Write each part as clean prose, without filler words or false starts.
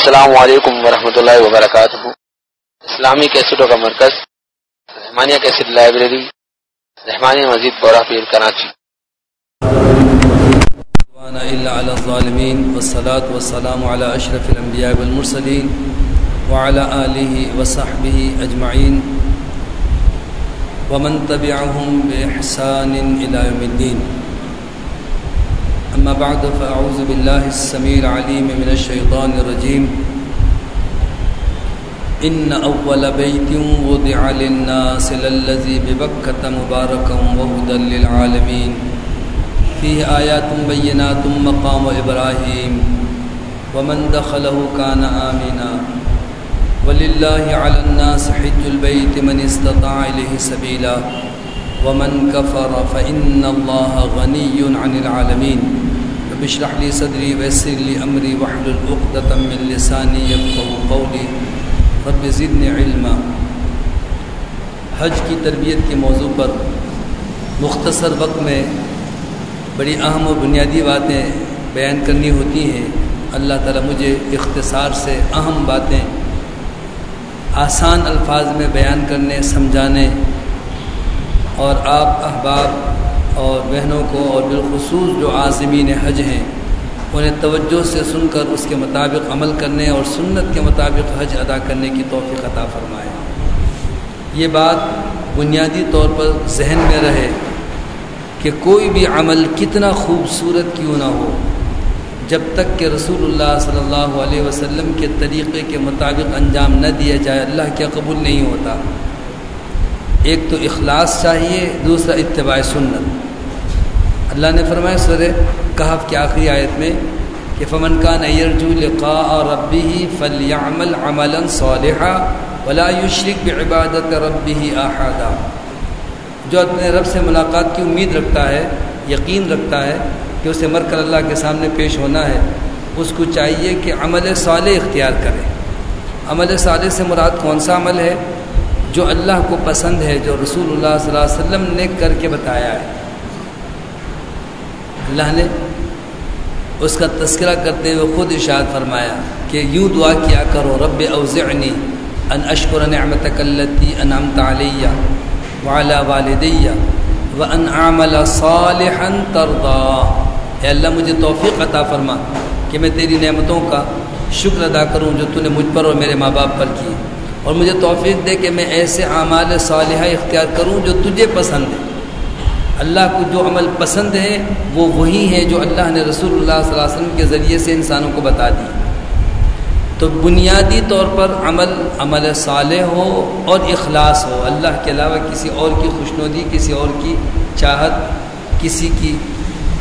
السلام علیکم ورحمۃ اللہ وبرکاتہ۔ اسلامی کیسٹوں کا مرکز رحمانیہ کیسٹ لائبریری، رحمانیہ مسجد پورا پیر، کراچی۔ الا علی الظالمین والصلاة والسلام علی اشرف الانبیاء والمرسلین وعلی آلہ وصحبہ اجمعین ومن تبعهم بإحسان الى یوم الدین۔ اما بعد فاعوذ باللہ السمیع العلیم من الشیطان الرجیم۔ ان اول بیت وضع للناس للذی ببکۃ مبارکا وہدی للعالمین فیہ آیات بینات مقام ابراہیم ومن دخلہ کان آمنا وللہ علی الناس حج البیت من استطاع الیہ سبیلا ومن کفر فإن اللہ غنی عن العالمین۔ رب اشرح لی صدری ویسر لی امری واحلل عقدۃ من لسانی یفقہوا قولی رب زدنی علما۔ حج کی تربیت کے موضوع پر مختصر وقت میں بڑی اہم و بنیادی باتیں بیان کرنی ہوتی ہیں۔ اللہ تعالیٰ مجھے اختصار سے اہم باتیں آسان الفاظ میں بیان کرنے، سمجھانے اور آپ احباب اور بہنوں کو اور بالخصوص جو عازمین حج ہیں انہیں توجہ سے سن کر اس کے مطابق عمل کرنے اور سنت کے مطابق حج ادا کرنے کی توفیق عطا فرمائے۔ یہ بات بنیادی طور پر ذہن میں رہے کہ کوئی بھی عمل کتنا خوبصورت کیوں نہ ہو، جب تک کہ رسول اللہ صلی اللہ علیہ وسلم کے طریقے کے مطابق انجام نہ دیا جائے اللہ کیا قبول نہیں ہوتا۔ ایک تو اخلاص چاہیے، دوسرا اتباع سنت۔ اللہ نے فرمایا سورہ کہف کی آخری آیت میں کہ فمن کان یرجو لقاء ربہ فلیعمل عملا صالحا ولا یشرک بعبادۃ ربہ احدا۔ جو اپنے رب سے ملاقات کی امید رکھتا ہے، یقین رکھتا ہے کہ اسے مر کر اللہ کے سامنے پیش ہونا ہے، اس کو چاہیے کہ عمل صالح اختیار کرے۔ عمل صالح سے مراد کون سا عمل ہے؟ جو اللہ کو پسند ہے، جو رسول اللہ صلی اللہ علیہ وسلم نے کر کے بتایا ہے۔ اللہ نے اس کا تذکرہ کرتے ہوئے خود ارشاد فرمایا کہ یوں دعا کیا کرو، رب اوزعنی ان اشکر نعمتک التی انعمت علی وعلی والدی وان اعمل صالحا ترضیٰ۔ اے اللہ مجھے توفیق عطا فرما کہ میں تیری نعمتوں کا شکر ادا کروں جو تو نے مجھ پر اور میرے ماں باپ پر کی، اور مجھے توفیق دے کہ میں ایسے اعمال صالحہ اختیار کروں جو تجھے پسند ہے۔ اللہ کو جو عمل پسند ہے وہ وہی ہے جو اللہ نے رسول اللہ صلی اللہ علیہ وسلم کے ذریعے سے انسانوں کو بتا دی۔ تو بنیادی طور پر عمل صالح ہو اور اخلاص ہو، اللہ کے علاوہ کسی اور کی خوشنودی، کسی اور کی چاہت،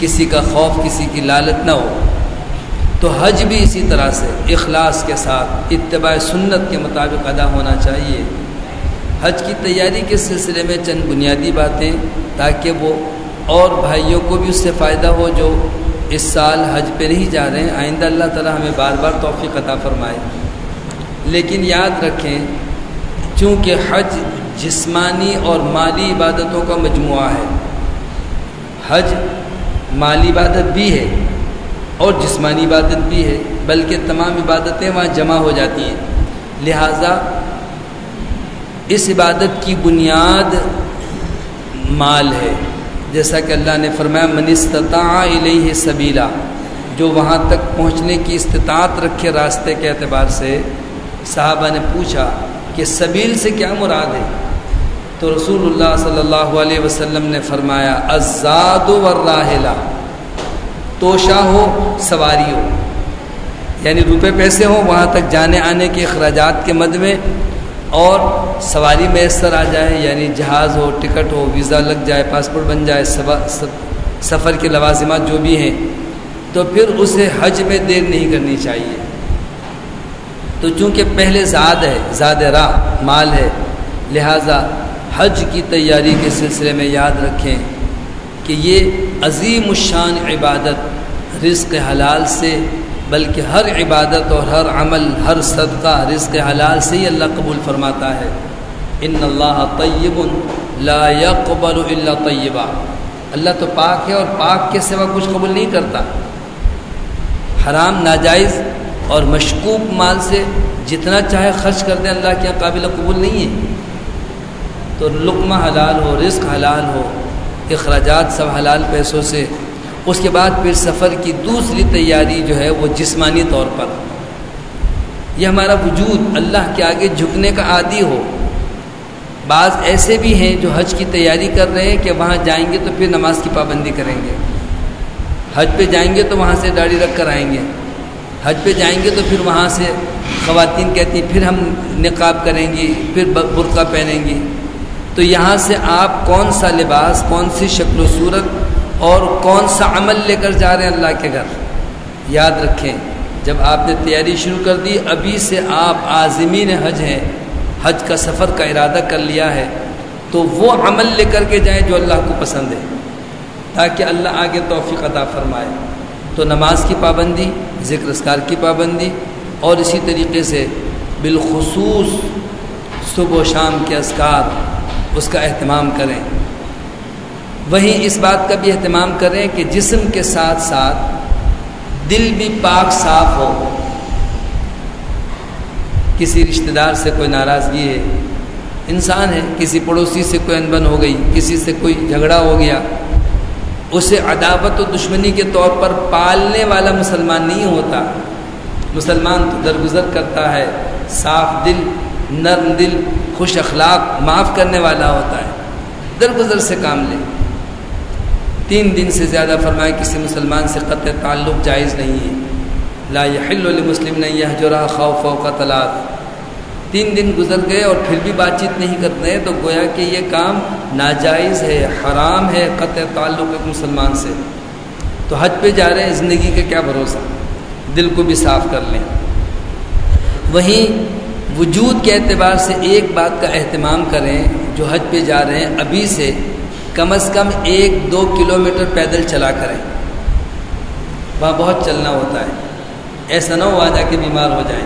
کسی کا خوف، کسی کی لالچ نہ ہو۔ تو حج بھی اسی طرح سے اخلاص کے ساتھ اتباع سنت کے مطابق ادا ہونا چاہیے۔ حج کی تیاری کے سلسلے میں چند بنیادی باتیں تاکہ وہ اور بھائیوں کو بھی اس سے فائدہ ہو جو اس سال حج پہ نہیں جا رہے ہیں، آئندہ اللہ تعالیٰ ہمیں بار بار توفیق عطا فرمائے۔ لیکن یاد رکھیں چونکہ حج جسمانی اور مالی عبادتوں کا مجموعہ ہے، حج مالی عبادت بھی ہے اور جسمانی عبادت بھی ہے، بلکہ تمام عبادتیں وہاں جمع ہو جاتی ہیں۔ لہٰذا اس عبادت کی بنیاد مال ہے، جیسا کہ اللہ نے فرمایا من استطاع الیہ سبیلا، جو وہاں تک پہنچنے کی استطاعت رکھے راستے کے اعتبار سے۔ صحابہ نے پوچھا کہ سبیل سے کیا مراد ہے؟ تو رسول اللہ صلی اللہ علیہ وسلم نے فرمایا الزاد والراحلہ، توشہ ہو، سواری ہو، یعنی روپے پیسے ہوں وہاں تک جانے آنے کے اخراجات کے مد میں، اور سواری میسر آ جائے، یعنی جہاز ہو، ٹکٹ ہو، ویزا لگ جائے، پاسپورٹ بن جائے، سفر کے لوازمات جو بھی ہیں، تو پھر اسے حج میں دیر نہیں کرنی چاہیے۔ تو چونکہ پہلے زاد ہے، زاد راہ مال ہے، لہٰذا حج کی تیاری کے سلسلے میں یاد رکھیں کہ یہ عظیم الشان عبادت رزق حلال سے، بلکہ ہر عبادت اور ہر عمل، ہر صدقہ رزق حلال سے ہی اللہ قبول فرماتا ہے۔ ان اللہ طیب لا يقبل الا طیبا، اللہ تو پاک ہے اور پاک کے سوا کچھ قبول نہیں کرتا۔ حرام، ناجائز اور مشکوک مال سے جتنا چاہے خرچ کر دیں اللہ کے یہاں قابل قبول نہیں ہے۔ تو لقمہ حلال ہو، رزق حلال ہو، اخراجات سب حلال پیسوں سے، اس کے بعد پھر سفر کی دوسری تیاری جو ہے وہ جسمانی طور پر، یہ ہمارا وجود اللہ کے آگے جھکنے کا عادی ہو۔ بعض ایسے بھی ہیں جو حج کی تیاری کر رہے ہیں کہ وہاں جائیں گے تو پھر نماز کی پابندی کریں گے، حج پہ جائیں گے تو وہاں سے داڑھی رکھ کر آئیں گے، حج پہ جائیں گے تو پھر وہاں سے خواتین کہتی ہیں پھر ہم نقاب کریں گی، پھر برقع پہنیں گی۔ تو یہاں سے آپ کون سا لباس، کون سی شکل و صورت اور کون سا عمل لے کر جا رہے ہیں اللہ کے گھر؟ یاد رکھیں، جب آپ نے تیاری شروع کر دی، ابھی سے آپ عازمین حج ہیں، حج کا سفر کا ارادہ کر لیا ہے، تو وہ عمل لے کر کے جائیں جو اللہ کو پسند ہے، تاکہ اللہ آگے توفیق عطا فرمائے۔ تو نماز کی پابندی، ذکر اذکار کی پابندی، اور اسی طریقے سے بالخصوص صبح و شام کے اذکار، اس کا اہتمام کریں۔ وہیں اس بات کا بھی اہتمام کریں کہ جسم کے ساتھ ساتھ دل بھی پاک صاف ہو۔ کسی رشتہ دار سے کوئی ناراضگی ہے، انسان ہے، کسی پڑوسی سے کوئی انبن ہو گئی، کسی سے کوئی جھگڑا ہو گیا، اسے عداوت و دشمنی کے طور پر پالنے والا مسلمان نہیں ہوتا۔ مسلمان تو درگزر کرتا ہے، صاف دل، نرم دل، خوش اخلاق، معاف کرنے والا ہوتا ہے، درگزر سے کام لے۔ 3 دن سے زیادہ فرمایا کسی مسلمان سے قطع تعلق جائز نہیں ہے۔ لا یحل لمسلم ان یہجر اخاہ فوق 3۔ 3 دن گزر گئے اور پھر بھی بات چیت نہیں کرتے ہیں، تو گویا کہ یہ کام ناجائز ہے، حرام ہے قطع تعلق ایک مسلمان سے۔ تو حج پہ جا رہے ہیں، زندگی کا کیا بھروسہ، دل کو بھی صاف کر لیں۔ وہیں وجود کے اعتبار سے ایک بات کا اہتمام کریں، جو حج پہ جا رہے ہیں ابھی سے کم از کم 1-2 کلومیٹر پیدل چلا کریں۔ وہاں بہت چلنا ہوتا ہے، ایسا نہ ہو وہاں جا کے بیمار ہو جائیں۔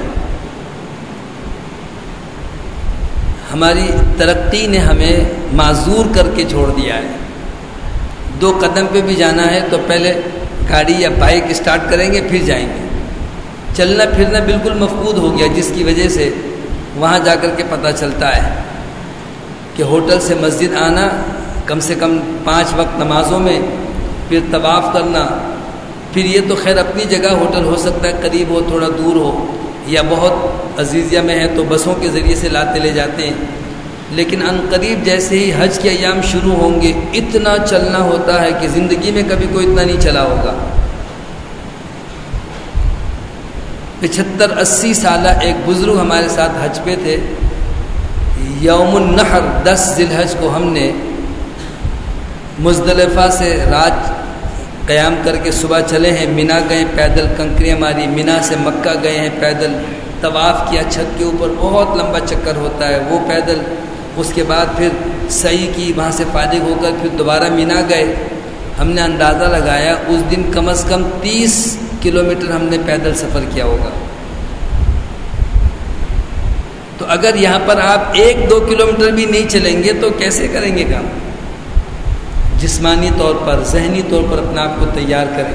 ہماری ترقی نے ہمیں معذور کر کے چھوڑ دیا ہے۔ 2 قدم پہ بھی جانا ہے تو پہلے گاڑی یا بائک اسٹارٹ کریں گے پھر جائیں گے۔ چلنا پھرنا بالکل مفقود ہو گیا، جس کی وجہ سے وہاں جا کر کے پتہ چلتا ہے کہ ہوٹل سے مسجد آنا کم سے کم 5 وقت نمازوں میں، پھر طواف کرنا، پھر یہ تو خیر اپنی جگہ ہوٹل ہو سکتا ہے قریب ہو، تھوڑا دور ہو، یا بہت عزیزیہ میں ہے تو بسوں کے ذریعے سے لاتے لے جاتے ہیں، لیکن ان قریب جیسے ہی حج کے ایام شروع ہوں گے اتنا چلنا ہوتا ہے کہ زندگی میں کبھی کوئی اتنا نہیں چلا ہوگا۔ 75-80 سالہ ایک بزرگ ہمارے ساتھ حج پہ تھے۔ یوم النحر 10 ذی الحج کو ہم نے مزدلفہ سے رات قیام کر کے صبح چلے ہیں، مینا گئے پیدل، کنکریاں ماری، مینا سے مکہ گئے ہیں پیدل، طواف کیا چھت کے اوپر، بہت لمبا چکر ہوتا ہے وہ پیدل، اس کے بعد پھر سعی کی، وہاں سے فارغ ہو کر پھر دوبارہ مینا گئے۔ ہم نے اندازہ لگایا اس دن کم از کم 30 کلومیٹر ہم نے پیدل سفر کیا ہوگا۔ تو اگر یہاں پر آپ 1-2 کلومیٹر بھی نہیں چلیں گے تو کیسے کریں گے کام؟ جسمانی طور پر، ذہنی طور پر اپنے آپ کو تیار کریں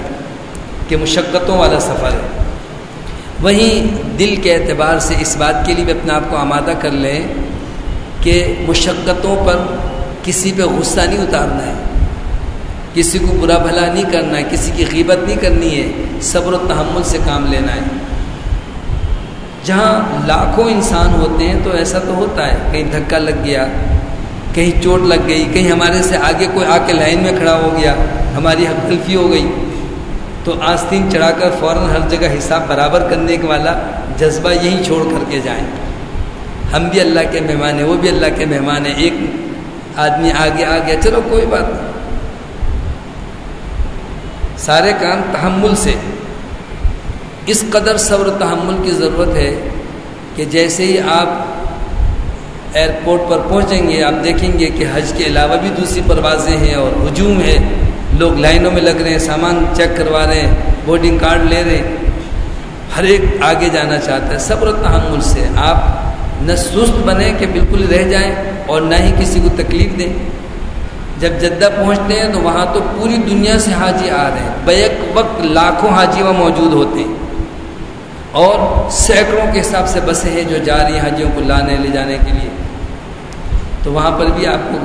کہ مشقتوں والا سفر ہے۔ وہیں دل کے اعتبار سے اس بات کے لیے بھی اپنے آپ کو آمادہ کر لیں کہ مشقتوں پر کسی پہ غصہ نہیں اتارنا ہے، کسی کو برا بھلا نہیں کرنا ہے، کسی کی غیبت نہیں کرنی ہے، صبر و تحمل سے کام لینا ہے۔ جہاں لاکھوں انسان ہوتے ہیں تو ایسا تو ہوتا ہے، کہیں دھکا لگ گیا، کہیں چوٹ لگ گئی، کہیں ہمارے سے آگے کوئی آ کے لائن میں کھڑا ہو گیا، ہماری حق تلفی ہو گئی، تو آستین چڑھا کر فوراً ہر جگہ حساب برابر کرنے کے والا جذبہ یہیں چھوڑ کر کے جائیں۔ ہم بھی اللہ کے مہمان ہیں، وہ بھی اللہ کے مہمان ہیں، ایک آدمی آگے آ گیا، چلو کوئی بات نہیں، سارے کام تحمل سے۔ اس قدر صبر و تحمل کی ضرورت ہے کہ جیسے ہی آپ ایئرپورٹ پر پہنچیں گے آپ دیکھیں گے کہ حج کے علاوہ بھی دوسری پروازیں ہیں اور ہجوم ہے، لوگ لائنوں میں لگ رہے ہیں، سامان چیک کروا رہے ہیں، بورڈنگ کارڈ لے رہے ہیں، ہر ایک آگے جانا چاہتا ہے۔ صبر و تحمل سے آپ نہ سست بنیں کہ بالکل رہ جائیں اور نہ ہی کسی کو تکلیف دیں۔ جب جدہ پہنچتے ہیں تو وہاں تو پوری دنیا سے حاجی آ رہے ہیں، بیک وقت لاکھوں حاجی وہاں موجود ہوتے ہیں، اور سینکڑوں کے حساب سے بسیں ہیں جو جا رہی ہیں حاجیوں کو لانے لے جانے کے لیے، تو وہاں پر بھی آپ کو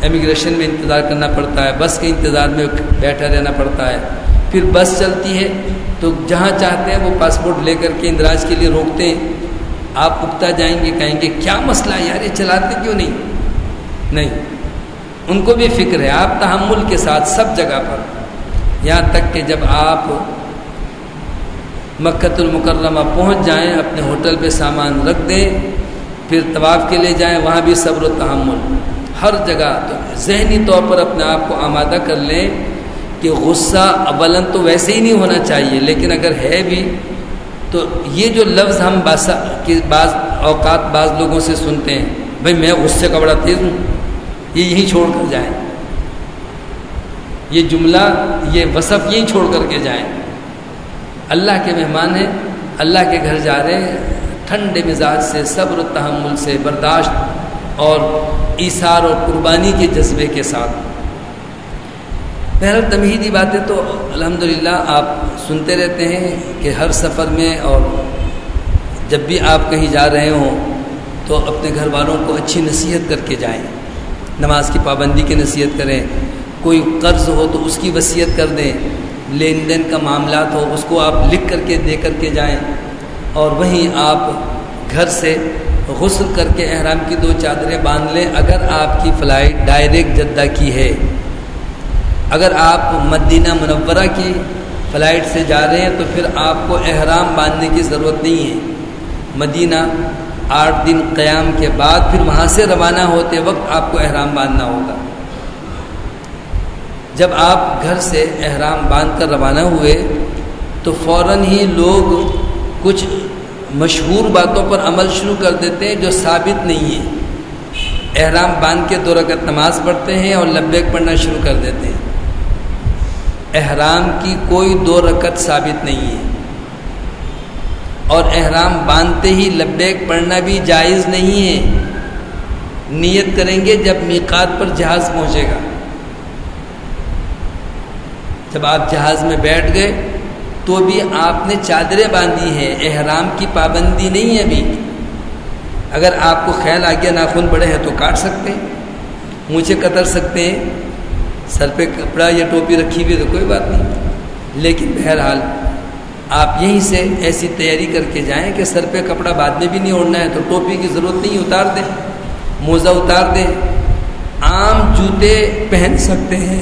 امیگریشن میں انتظار کرنا پڑتا ہے، بس کے انتظار میں بیٹھا رہنا پڑتا ہے۔ پھر بس چلتی ہے تو جہاں چاہتے ہیں وہ پاسپورٹ لے کر کے اندراج کے لیے روکتے ہیں۔ آپ اکتا جائیں گے، کہیں گے کیا مسئلہ ہے یار، یہ چلاتے کیوں نہیں، ان کو بھی فکر ہے۔ آپ تحمل کے ساتھ سب جگہ پر، یہاں تک کہ جب آپ مکۃ المکرمہ پہنچ جائیں، اپنے ہوٹل پہ سامان رکھ دیں، پھر طواف کے لیے جائیں، وہاں بھی صبر و تحمل ہر جگہ۔ تو ذہنی طور پر اپنے آپ کو آمادہ کر لیں کہ غصہ اولاً تو ویسے ہی نہیں ہونا چاہیے، لیکن اگر ہے بھی تو یہ جو لفظ ہم بعض اوقات بعض لوگوں سے سنتے ہیں، بھائی میں غصے کا بڑا تیز ہوں، یہ یہیں چھوڑ کر جائیں، یہ جملہ یہ وصف یہیں چھوڑ کر کے جائیں۔ اللہ کے مہمان ہیں، اللہ کے گھر جا رہے ہیں، ٹھنڈے مزاج سے، صبر و تحمل سے، برداشت اور ایثار اور قربانی کے جذبے کے ساتھ۔ بہرحال تمہیدی باتیں تو الحمدللہ آپ سنتے رہتے ہیں کہ ہر سفر میں، اور جب بھی آپ کہیں جا رہے ہوں تو اپنے گھر والوں کو اچھی نصیحت کر کے جائیں، نماز کی پابندی کی نصیحت کریں، کوئی قرض ہو تو اس کی وصیت کر دیں، لین دین کا معاملات ہو اس کو آپ لکھ کر کے دے کر کے جائیں، اور وہیں آپ گھر سے غسل کر کے احرام کی 2 چادریں باندھ لیں۔ اگر آپ کی فلائٹ ڈائریکٹ جدہ کی ہے، اگر آپ مدینہ منورہ کی فلائٹ سے جا رہے ہیں تو پھر آپ کو احرام باندھنے کی ضرورت نہیں ہے۔ مدینہ 8 دن قیام کے بعد پھر وہاں سے روانہ ہوتے وقت آپ کو احرام باندھنا ہوگا۔ جب آپ گھر سے احرام باندھ کر روانہ ہوئے تو فوراً ہی لوگ کچھ مشہور باتوں پر عمل شروع کر دیتے ہیں جو ثابت نہیں ہے۔ احرام باندھ کے 2 رکعت نماز پڑھتے ہیں اور لبیک پڑھنا شروع کر دیتے ہیں۔ احرام کی کوئی 2 رکعت ثابت نہیں ہے، اور احرام باندھتے ہی لبیک پڑھنا بھی جائز نہیں ہے۔ نیت کریں گے جب میقات پر جہاز پہنچے گا، جب آپ جہاز میں بیٹھ گئے تو بھی آپ نے چادریں باندھی ہیں، احرام کی پابندی نہیں ہے ابھی۔ اگر آپ کو خیال آ گیا ناخن بڑے ہیں تو کاٹ سکتے ہیں، مونچھیں کتر سکتے ہیں، سر پہ کپڑا یا ٹوپی رکھی ہوئی تو کوئی بات نہیں، لیکن بہرحال آپ یہیں سے ایسی تیاری کر کے جائیں کہ سر پہ کپڑا بعد میں بھی نہیں اوڑھنا ہے تو ٹوپی کی ضرورت نہیں، اتار دیں، موزہ اتار دیں، عام جوتے پہن سکتے ہیں،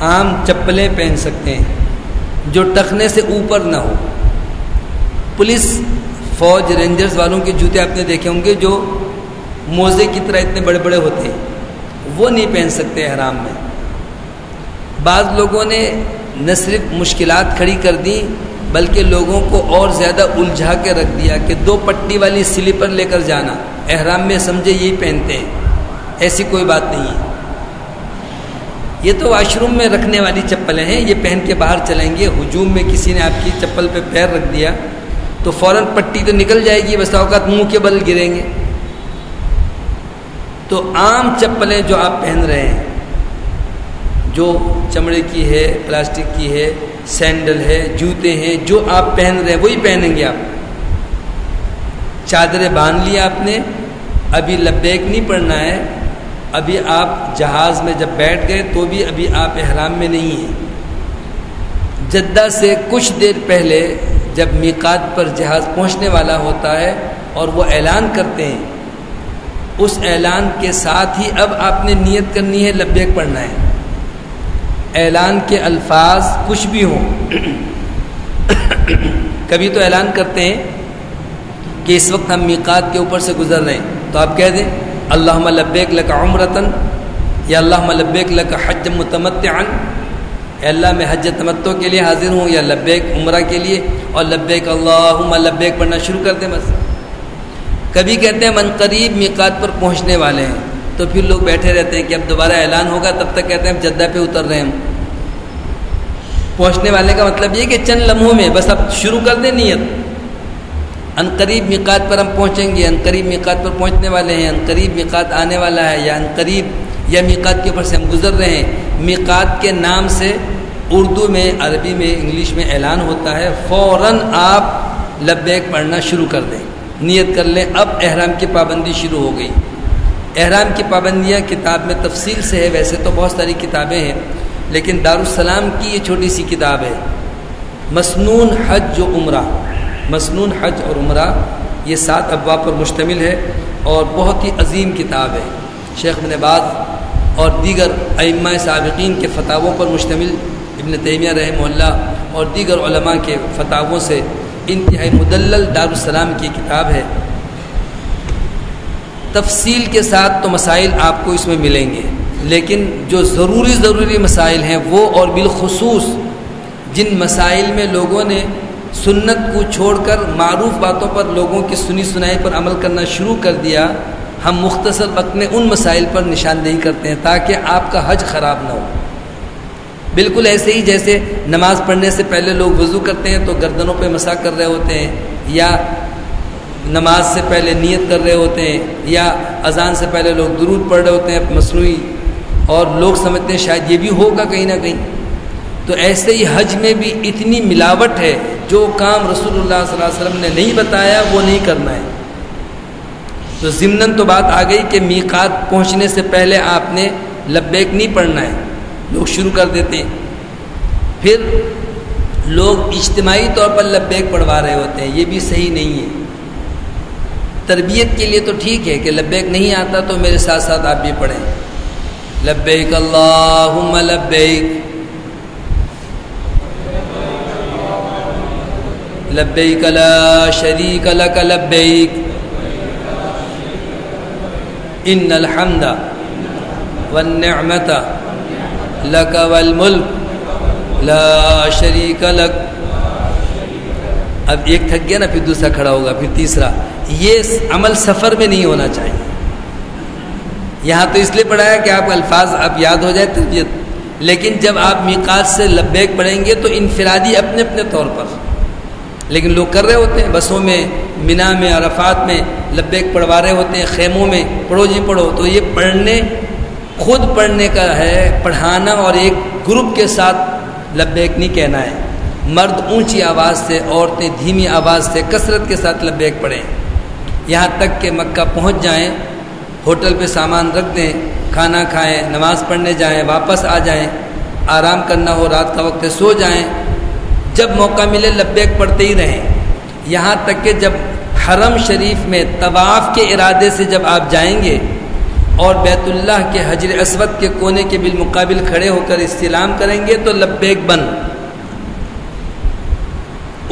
عام چپلیں پہن سکتے ہیں جو ٹخنے سے اوپر نہ ہو۔ پولیس فوج رینجرز والوں کے جوتے آپ نے دیکھے ہوں گے جو موزے کی طرح اتنے بڑے بڑے ہوتے ہیں، وہ نہیں پہن سکتے احرام میں۔ بعض لوگوں نے نہ صرف مشکلات کھڑی کر دی بلکہ لوگوں کو اور زیادہ الجھا کے رکھ دیا کہ 2 پٹی والی سلیپر لے کر جانا، احرام میں سمجھے یہی پہنتے ہیں، ایسی کوئی بات نہیں ہے۔ یہ تو واش روم میں رکھنے والی چپلیں ہیں، یہ پہن کے باہر چلیں گے، ہجوم میں کسی نے آپ کی چپل پہ پیر رکھ دیا تو فوراً پٹی تو نکل جائے گی، بس اوقات منہ کے بل گریں گے۔ تو عام چپلیں جو آپ پہن رہے ہیں، جو چمڑے کی ہے، پلاسٹک کی ہے، سینڈل ہے، جوتے ہیں، جو آپ پہن رہے ہیں وہی پہنیں گے آپ۔ چادریں باندھ لی آپ نے، ابھی لبیک نہیں پڑھنا ہے، ابھی آپ جہاز میں جب بیٹھ گئے تو بھی ابھی آپ احرام میں نہیں ہیں۔ جدہ سے کچھ دیر پہلے جب میقات پر جہاز پہنچنے والا ہوتا ہے اور وہ اعلان کرتے ہیں، اس اعلان کے ساتھ ہی اب آپ نے نیت کرنی ہے، لبیک پڑھنا ہے۔ اعلان کے الفاظ کچھ بھی ہوں، کبھی تو اعلان کرتے ہیں کہ اس وقت ہم میقات کے اوپر سے گزر رہے ہیں تو آپ کہہ دیں اللہم لبیک لک عمرتن، یا اللہم لبیک لک حج متمتعن، اے اللہ میں حج تمتع کے لیے حاضر ہوں، یا لبیک عمرہ کے لیے، اور لبیک اللہم لبیک پڑھنا شروع کر دیں بس۔ کبھی کہتے ہیں من قریب میقات پر پہنچنے والے ہیں تو پھر لوگ بیٹھے رہتے ہیں کہ اب دوبارہ اعلان ہوگا، تب تک کہتے ہیں اب جدہ پہ اتر رہے ہیں ہم۔ پہنچنے والے کا مطلب یہ کہ چند لمحوں میں بس اب شروع کر دیں نیت، ان قریب میقات پر ہم پہنچیں گے، ان قریب میقات پر پہنچنے والے ہیں، ان قریب میقات آنے والا ہے، یا ان قریب یا میقات کے اوپر سے ہم گزر رہے ہیں۔ میقات کے نام سے اردو میں، عربی میں، انگلش میں اعلان ہوتا ہے، فوراً آپ لبیک پڑھنا شروع کر دیں، نیت کر لیں اب احرام کی پابندی شروع ہو گئی۔ احرام کی پابندیاں کتاب میں تفصیل سے ہے، ویسے تو بہت ساری کتابیں ہیں، لیکن دارالسلام کی یہ چھوٹی سی کتاب ہے، مسنون حج و عمرہ، مسنون حج اور عمرہ، یہ 7 ابواب پر مشتمل ہے اور بہت ہی عظیم کتاب ہے۔ شیخ ابن باز اور دیگر ائمہ سابقین کے فتاووں پر مشتمل، ابن تیمیہ رحمہ اللہ اور دیگر علماء کے فتاووں سے انتہائی مدلل دارالسلام کی کتاب ہے۔ تفصیل کے ساتھ تو مسائل آپ کو اس میں ملیں گے، لیکن جو ضروری مسائل ہیں وہ، اور بالخصوص جن مسائل میں لوگوں نے سنت کو چھوڑ کر معروف باتوں پر لوگوں کی سنی سنائی پر عمل کرنا شروع کر دیا، ہم مختصر وقت میں ان مسائل پر نشاندہی کرتے ہیں تاکہ آپ کا حج خراب نہ ہو۔ بالکل ایسے ہی جیسے نماز پڑھنے سے پہلے لوگ وضو کرتے ہیں تو گردنوں پہ مسح کر رہے ہوتے ہیں، یا نماز سے پہلے نیت کر رہے ہوتے ہیں، یا اذان سے پہلے لوگ درود پڑھ رہے ہوتے ہیں مصنوعی، اور لوگ سمجھتے ہیں شاید یہ بھی ہوگا کہیں نہ کہیں، تو ایسے ہی حج میں بھی اتنی ملاوٹ ہے، جو کام رسول اللہ صلی اللہ علیہ وسلم نے نہیں بتایا وہ نہیں کرنا ہے۔ تو ضمناً تو بات آ گئی کہ میقات پہنچنے سے پہلے آپ نے لبیک نہیں پڑھنا ہے، لوگ شروع کر دیتے ہیں، پھر لوگ اجتماعی طور پر لبیک پڑھوا رہے ہوتے ہیں، یہ بھی صحیح نہیں ہے۔ تربیت کے لیے تو ٹھیک ہے کہ لبیک نہیں آتا تو میرے ساتھ ساتھ آپ بھی پڑھیں، لبیک اللہم لبیک، لبیک لا شریک لک لبیک، ان الحمد والنعمت لک والملک لا شریک لک۔ اب ایک تھک گیا نا، پھر دوسرا کھڑا ہوگا، پھر تیسرا۔ یہ عمل سفر میں نہیں ہونا چاہیے۔ یہاں تو اس لیے پڑھایا کہ آپ الفاظ آپ یاد ہو جائے تربیت، لیکن جب آپ میقات سے لبیک پڑھیں گے تو انفرادی اپنے اپنے طور پر، لیکن لوگ کر رہے ہوتے ہیں بسوں میں، مینا میں، عرفات میں لبیک پڑھوا رہے ہوتے ہیں، خیموں میں پڑھو جی پڑھو۔ تو یہ پڑھنے، خود پڑھنے کا ہے، پڑھانا اور ایک گروپ کے ساتھ لبیک نہیں کہنا ہے۔ مرد اونچی آواز سے، عورتیں دھیمی آواز سے کثرت کے ساتھ لبیک پڑھیں، یہاں تک کہ مکہ پہنچ جائیں، ہوٹل پہ سامان رکھ دیں، کھانا کھائیں، نماز پڑھنے جائیں، واپس آ جائیں، آرام کرنا ہو رات کا وقت سو جائیں، جب موقع ملے لبیک پڑھتے ہی رہیں، یہاں تک کہ جب حرم شریف میں طواف کے ارادے سے جب آپ جائیں گے اور بیت اللہ کے حجر اسود کے کونے کے بالمقابل کھڑے ہو کر استلام کریں گے تو لبیک بن،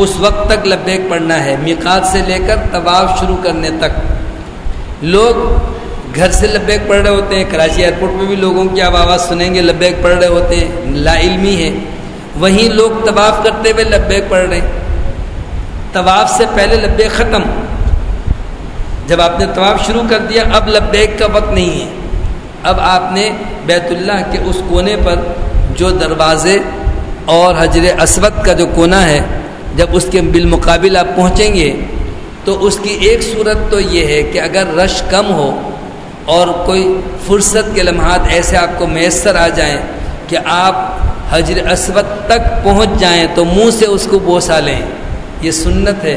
اس وقت تک لبیک پڑھنا ہے، میقات سے لے کر طواف شروع کرنے تک۔ لوگ گھر سے لبیک پڑھ رہے ہوتے ہیں، کراچی ایئرپورٹ میں بھی لوگوں کی آپ آواز سنیں گے لبیک پڑھ رہے ہوتے ہیں، لا علمی ہے۔ وہیں لوگ طواف کرتے ہوئے لبیک پڑھ رہے ہیں، طواف سے پہلے لبیک ختم، جب آپ نے طواف شروع کر دیا اب لبیک کا وقت نہیں ہے، اب آپ نے بیت اللہ کے اس کونے پر جو دروازے اور حجر اسود کا جو کونا ہے، جب اس کے بالمقابل آپ پہنچیں گے تو اس کی ایک صورت تو یہ ہے کہ اگر رش کم ہو اور کوئی فرصت کے لمحات ایسے آپ کو میسر آ جائیں کہ آپ حجر اسود تک پہنچ جائیں تو منہ سے اس کو بوسہ لیں، یہ سنت ہے،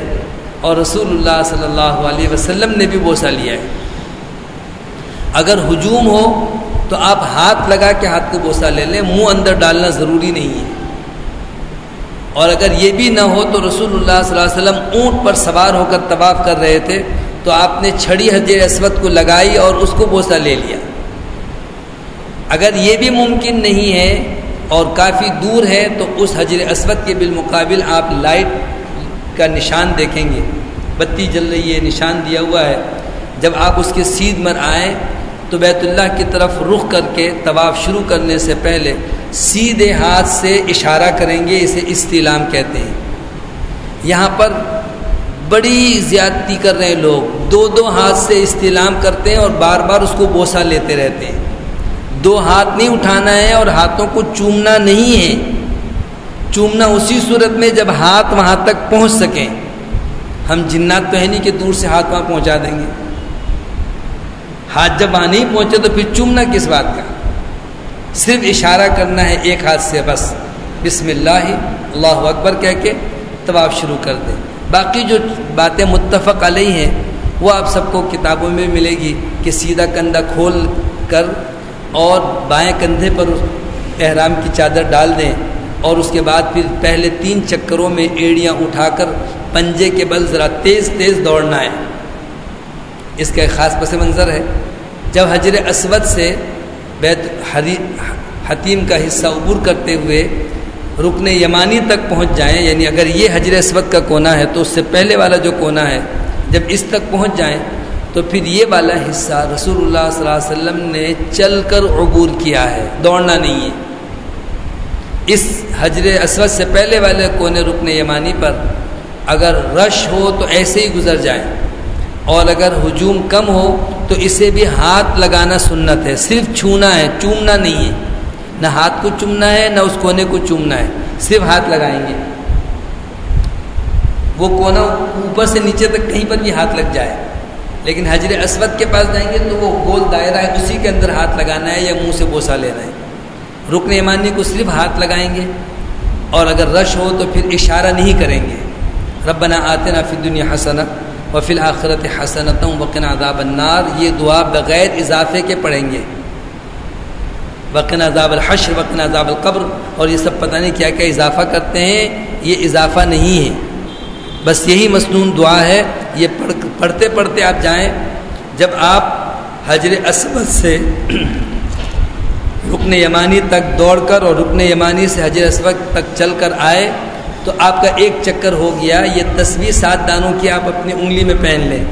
اور رسول اللہ صلی اللہ علیہ وسلم نے بھی بوسہ لیا ہے۔ اگر ہجوم ہو تو آپ ہاتھ لگا کے ہاتھ کو بوسہ لے لیں، منہ اندر ڈالنا ضروری نہیں ہے۔ اور اگر یہ بھی نہ ہو تو رسول اللہ صلی اللہ علیہ وسلم اونٹ پر سوار ہو کر طواف کر رہے تھے تو آپ نے چھڑی حجر اسود کو لگائی اور اس کو بوسہ لے لیا۔ اگر یہ بھی ممکن نہیں ہے اور کافی دور ہے تو اس حجر اسود کے بالمقابل آپ لائٹ کا نشان دیکھیں گے، بتی جل رہی ہے، نشان دیا ہوا ہے، جب آپ اس کے سیدھ مر آئیں تو بیت اللہ کی طرف رخ کر کے طواف شروع کرنے سے پہلے سیدھے ہاتھ سے اشارہ کریں گے، اسے استلام کہتے ہیں۔ یہاں پر بڑی زیادتی کر رہے ہیں لوگ، دو ہاتھ سے استلام کرتے ہیں اور بار بار اس کو بوسہ لیتے رہتے ہیں۔ دو ہاتھ نہیں اٹھانا ہے اور ہاتھوں کو چومنا نہیں ہے، چومنا اسی صورت میں جب ہاتھ وہاں تک پہنچ سکیں۔ ہم جنات تو ہے نہیں کہ دور سے ہاتھ وہاں پہنچا دیں گے، ہاتھ جب وہاں نہیں پہنچے تو پھر چومنا کس بات کا، صرف اشارہ کرنا ہے ایک ہاتھ سے بس۔ بسم اللہ اللہ اکبر کہہ کے طواف شروع کر دیں۔ باقی جو باتیں متفق علیہ ہیں وہ آپ سب کو کتابوں میں ملے گی کہ سیدھا کندھا کھول کر اور بائیں کندھے پر احرام کی چادر ڈال دیں، اور اس کے بعد پھر پہلے 3 چکروں میں ایڑیاں اٹھا کر پنجے کے بل ذرا تیز تیز دوڑنا ہے۔ اس کا ایک خاص پس منظر ہے، جب حجر اسود سے بیت حتیم کا حصہ عبور کرتے ہوئے رکن یمانی تک پہنچ جائیں، یعنی اگر یہ حجر اسود کا کونا ہے تو اس سے پہلے والا جو کونا ہے جب اس تک پہنچ جائیں تو پھر یہ والا حصہ رسول اللہ صلی اللہ علیہ وسلم نے چل کر عبور کیا ہے، دوڑنا نہیں ہے۔ اس حجر اسود سے پہلے والے کونے رکن یمانی پر اگر رش ہو تو ایسے ہی گزر جائیں، اور اگر ہجوم کم ہو تو اسے بھی ہاتھ لگانا سنت ہے، صرف چھونا ہے، چومنا نہیں ہے، نہ ہاتھ کو چومنا ہے نہ اس کونے کو چومنا ہے، صرف ہاتھ لگائیں گے۔ وہ کونا اوپر سے نیچے تک کہیں پر بھی ہاتھ لگ جائے، لیکن حجر اسود کے پاس جائیں گے تو وہ گول دائرہ ہے، اسی کے اندر ہاتھ لگانا ہے یا منہ سے بوسہ لینا ہے۔ رکن یمانی کو صرف ہاتھ لگائیں گے، اور اگر رش ہو تو پھر اشارہ نہیں کریں گے۔ ربنا آتنا فی الدنیا حسنہ وفی الآخرۃ حسنۃ وقنا عذاب النار، یہ دعا بغیر اضافے کے پڑھیں گے۔ وقنا عذاب الحشر وقنا عذاب القبر، اور یہ سب پتہ نہیں کیا کیا اضافہ کرتے ہیں، یہ اضافہ نہیں ہے، بس یہی مسنون دعا ہے۔ یہ پڑھتے پڑھتے آپ جائیں، جب آپ حجر اسود سے رکن یمانی تک دوڑ کر اور رکن یمانی سے حجر اسود تک چل کر آئے تو آپ کا ایک چکر ہو گیا۔ یہ تسبیح 7 دانوں کی آپ اپنی انگلی میں پہن لیں،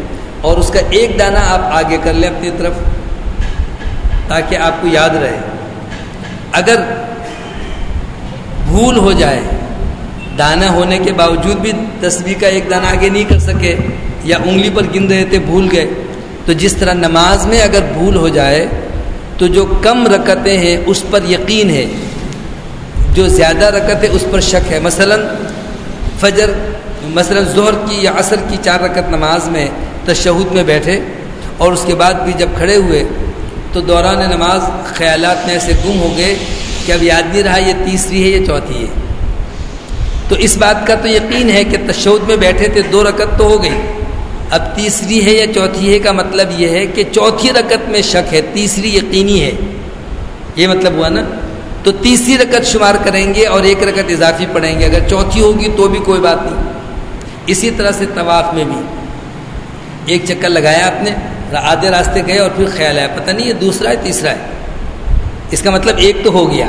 اور اس کا ایک دانہ آپ آگے کر لیں اپنی طرف تاکہ آپ کو یاد رہے۔ اگر بھول ہو جائے، دانہ ہونے کے باوجود بھی تسبیح کا ایک دانہ آگے نہیں کر سکے، یا انگلی پر گن رہے تھے بھول گئے، تو جس طرح نماز میں اگر بھول ہو جائے تو جو کم رکعتیں ہیں اس پر یقین ہے، جو زیادہ رکعتیں اس پر شک ہے۔ مثلا ظہر کی یا عصر کی 4 رکعت نماز میں تشہد میں بیٹھے، اور اس کے بعد بھی جب کھڑے ہوئے تو دوران نماز خیالات میں ایسے گم ہو گئے کہ اب یاد نہیں رہا یہ تیسری ہے یا چوتھی ہے، تو اس بات کا تو یقین ہے کہ تشہد میں بیٹھے تھے 2 رکعت تو ہو گئی، اب تیسری ہے یا چوتھی ہے کا مطلب یہ ہے کہ چوتھی رکعت میں شک ہے، تیسری یقینی ہے، یہ مطلب ہوا نا۔ تو تیسری رکعت شمار کریں گے اور 1 رکعت اضافی پڑھیں گے، اگر چوتھی ہوگی تو بھی کوئی بات نہیں۔ اسی طرح سے طواف میں بھی ایک چکر لگایا آپ نے، آدھے راستے گئے اور پھر خیال آیا پتہ نہیں یہ دوسرا ہے تیسرا ہے، اس کا مطلب ایک تو ہو گیا،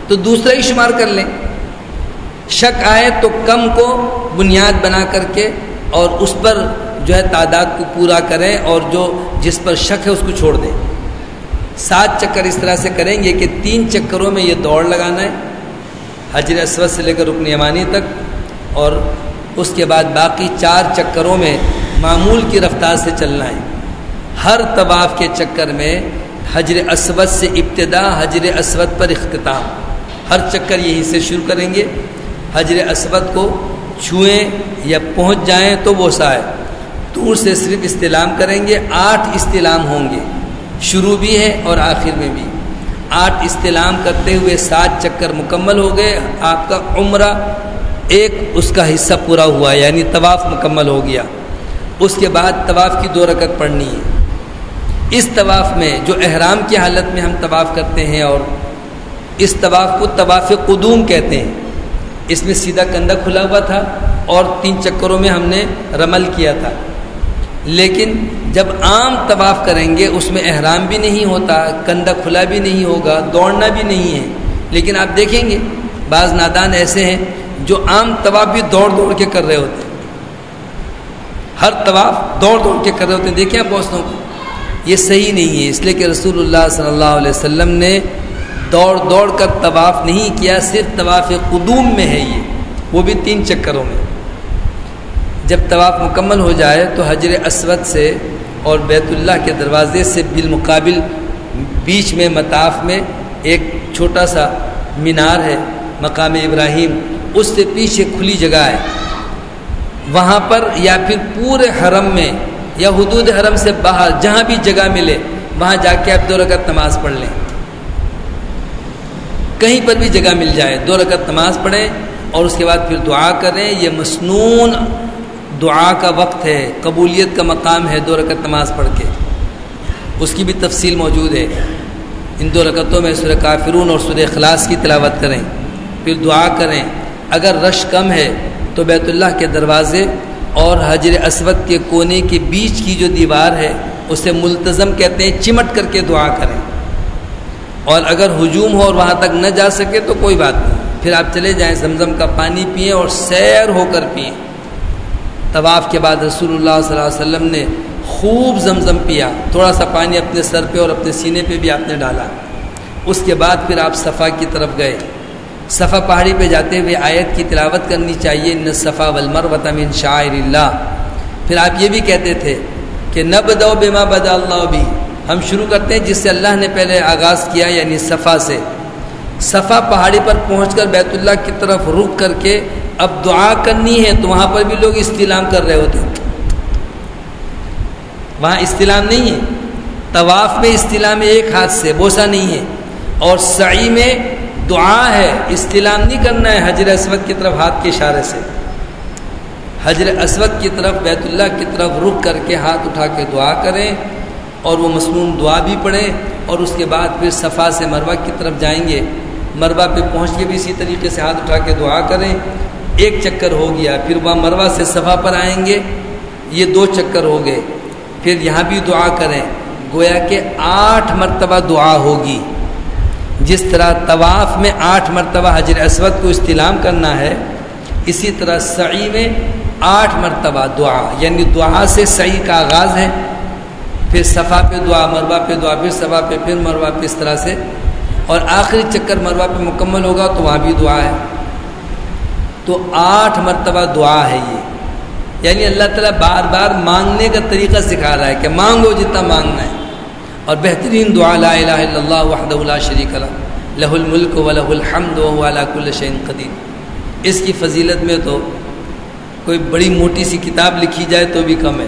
تو دوسرا ہی شمار کر لیں۔ شک آئے تو کم کو بنیاد بنا کر کے اور اس پر جو ہے تعداد کو پورا کریں، اور جس پر شک ہے اس کو چھوڑ دیں۔ 7 چکر اس طرح سے کریں گے کہ 3 چکروں میں یہ دوڑ لگانا ہے حجر اسود سے لے کر رکن یمانی تک، اور اس کے بعد باقی 4 چکروں میں معمول کی رفتار سے چلنا ہے۔ ہر طواف کے چکر میں حجر اسود سے ابتدا، حجر اسود پر اختتام، ہر چکر یہیں سے شروع کریں گے۔ حجر اسود کو چھوئیں یا پہنچ جائیں تو وہ سائے طور سے صرف استلام کریں گے۔ 8 استلام ہوں گے، شروع بھی ہے اور آخر میں بھی۔ 8 استلام کرتے ہوئے 7 چکر مکمل ہو گئے، آپ کا عمرہ ایک اس کا حصہ پورا ہوا، یعنی طواف مکمل ہو گیا۔ اس کے بعد طواف کی 2 رکعت پڑھنی ہے۔ اس طواف میں جو احرام کی حالت میں ہم طواف کرتے ہیں، اور اس طواف کو طواف قدوم کہتے ہیں، اس میں سیدھا کندھا کھلا ہوا تھا اور 3 چکروں میں ہم نے رمل کیا تھا۔ لیکن جب عام طواف کریں گے اس میں احرام بھی نہیں ہوتا، کندھا کھلا بھی نہیں ہوگا، دوڑنا بھی نہیں ہے، لیکن آپ دیکھیں گے بعض نادان ایسے ہیں جو عام طواف بھی دوڑ دوڑ کے کر رہے ہوتے ہیں، ہر طواف دوڑ دوڑ کے کر رہے ہوتے ہیں، دیکھیں آپ بہت کو، یہ صحیح نہیں ہے، اس لیے کہ رسول اللہ صلی اللہ علیہ وسلم نے دوڑ دوڑ کر طواف نہیں کیا، صرف طواف قدوم میں ہے یہ، وہ بھی 3 چکروں میں۔ جب طواف مکمل ہو جائے تو حجر اسود سے اور بیت اللہ کے دروازے سے بالمقابل بیچ میں مطاف میں ایک چھوٹا سا مینار ہے، مقام ابراہیم، اس سے پیچھے کھلی جگہ ہے، وہاں پر یا پھر پورے حرم میں یا حدود حرم سے باہر جہاں بھی جگہ ملے وہاں جا کے آپ 2 رکعت نماز پڑھ لیں۔ کہیں پر بھی جگہ مل جائے 2 رکعت نماز پڑھیں اور اس کے بعد پھر دعا کریں. یہ مسنون دعا کا وقت ہے، قبولیت کا مقام ہے 2 رکعت نماز پڑھ کے. اس کی بھی تفصیل موجود ہے. ان 2 رکعتوں میں سورہ کافرون اور سورہ اخلاص کی تلاوت کریں، پھر دعا کریں. اگر رش کم ہے تو بیت اللہ کے دروازے اور حجر اسود کے کونے کے بیچ کی جو دیوار ہے اسے ملتزم کہتے ہیں، چمٹ کر کے دعا کریں. اور اگر ہجوم ہو اور وہاں تک نہ جا سکے تو کوئی بات نہیں، پھر آپ چلے جائیں، زمزم کا پانی پئیں اور سیر ہو کر پئیں. طواف کے بعد رسول اللہ صلی اللہ علیہ وسلم نے خوب زمزم پیا، تھوڑا سا پانی اپنے سر پہ اور اپنے سینے پہ بھی آپ نے ڈالا. اس کے بعد پھر آپ صفا کی طرف گئے. صفا پہاڑی پہ جاتے ہوئے آیت کی تلاوت کرنی چاہیے، ان الصفا والمروۃ من شعائر اللہ. پھر آپ یہ بھی کہتے تھے کہ نبدأ بما بدأ اللہ بہ، ہم شروع کرتے ہیں جس سے اللہ نے پہلے آغاز کیا، یعنی صفا سے. صفا پہاڑی پر پہنچ کر بیت اللہ کی طرف رخ کر کے اب دعا کرنی ہے تو وہاں پر بھی لوگ استلام کر رہے ہوتے ہیں. وہاں استلام نہیں ہے. طواف میں استلام ہے ایک ہاتھ سے، بوسہ نہیں ہے. اور سعی میں دعا ہے، استلام نہیں کرنا ہے حجر اسود کی طرف ہاتھ کے اشارے سے. حجر اسود کی طرف بیت اللہ کی طرف رخ کر کے ہاتھ اٹھا کے دعا کریں اور وہ مسنون دعا بھی پڑھیں. اور اس کے بعد پھر صفا سے مروہ کی طرف جائیں گے، مروہ پہ پہنچ کے بھی اسی طریقے سے ہاتھ اٹھا کے دعا کریں. ایک چکر ہو گیا، پھر وہاں مروہ سے صفا پر آئیں گے، یہ 2 چکر ہو گئے. پھر یہاں بھی دعا کریں، گویا کہ 8 مرتبہ دعا ہوگی. جس طرح طواف میں 8 مرتبہ حجر اسود کو استلام کرنا ہے، اسی طرح سعی میں 8 مرتبہ دعا، یعنی دعا سے سعی کا آغاز ہے. پھر صفا پہ دعا، مروہ پہ دعا، پھر صفا پہ، پھر مروہ پہ، اس طرح سے. اور آخری چکر مروہ پہ مکمل ہوگا تو وہاں بھی دعا ہے. تو 8 مرتبہ دعا ہے یہ. یعنی اللہ تعالیٰ بار بار مانگنے کا طریقہ سکھا رہا ہے کہ مانگو جتنا مانگنا ہے. اور بہترین دعا لا الہ الا اللہ وحدہ لا شریک لہ لہ الملک ولہ الحمد وہو علی کل شیء قدیر. اس کی فضیلت میں تو کوئی بڑی موٹی سی کتاب لکھی جائے تو بھی کم ہے.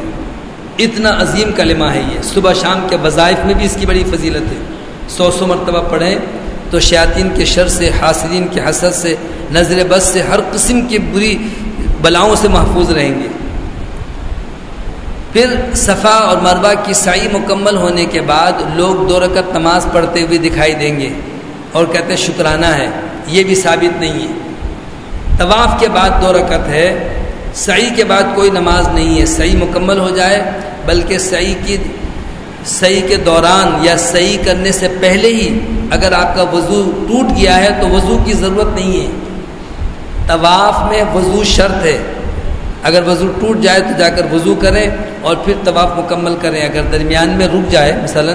اتنا عظیم کلمہ ہے یہ. صبح شام کے وظائف میں بھی اس کی بڑی فضیلت ہے. 100 مرتبہ پڑھیں تو شیاطین کے شر سے، حاسدین کے حسد سے، نظر بد سے، ہر قسم کی بری بلاؤں سے محفوظ رہیں گے. پھر صفا اور مروہ کی سعی مکمل ہونے کے بعد لوگ 2 رکعت نماز پڑھتے ہوئے دکھائی دیں گے اور کہتے ہیں شکرانہ ہے. یہ بھی ثابت نہیں ہے. طواف کے بعد 2 رکعت ہے، سعی کے بعد کوئی نماز نہیں ہے. سعی مکمل ہو جائے، بلکہ سعی کے دوران یا سعی کرنے سے پہلے ہی اگر آپ کا وضو ٹوٹ گیا ہے تو وضو کی ضرورت نہیں ہے. طواف میں وضو شرط ہے. اگر وضو ٹوٹ جائے تو جا کر وضو کریں اور پھر طواف مکمل کریں. اگر درمیان میں رک جائے، مثلا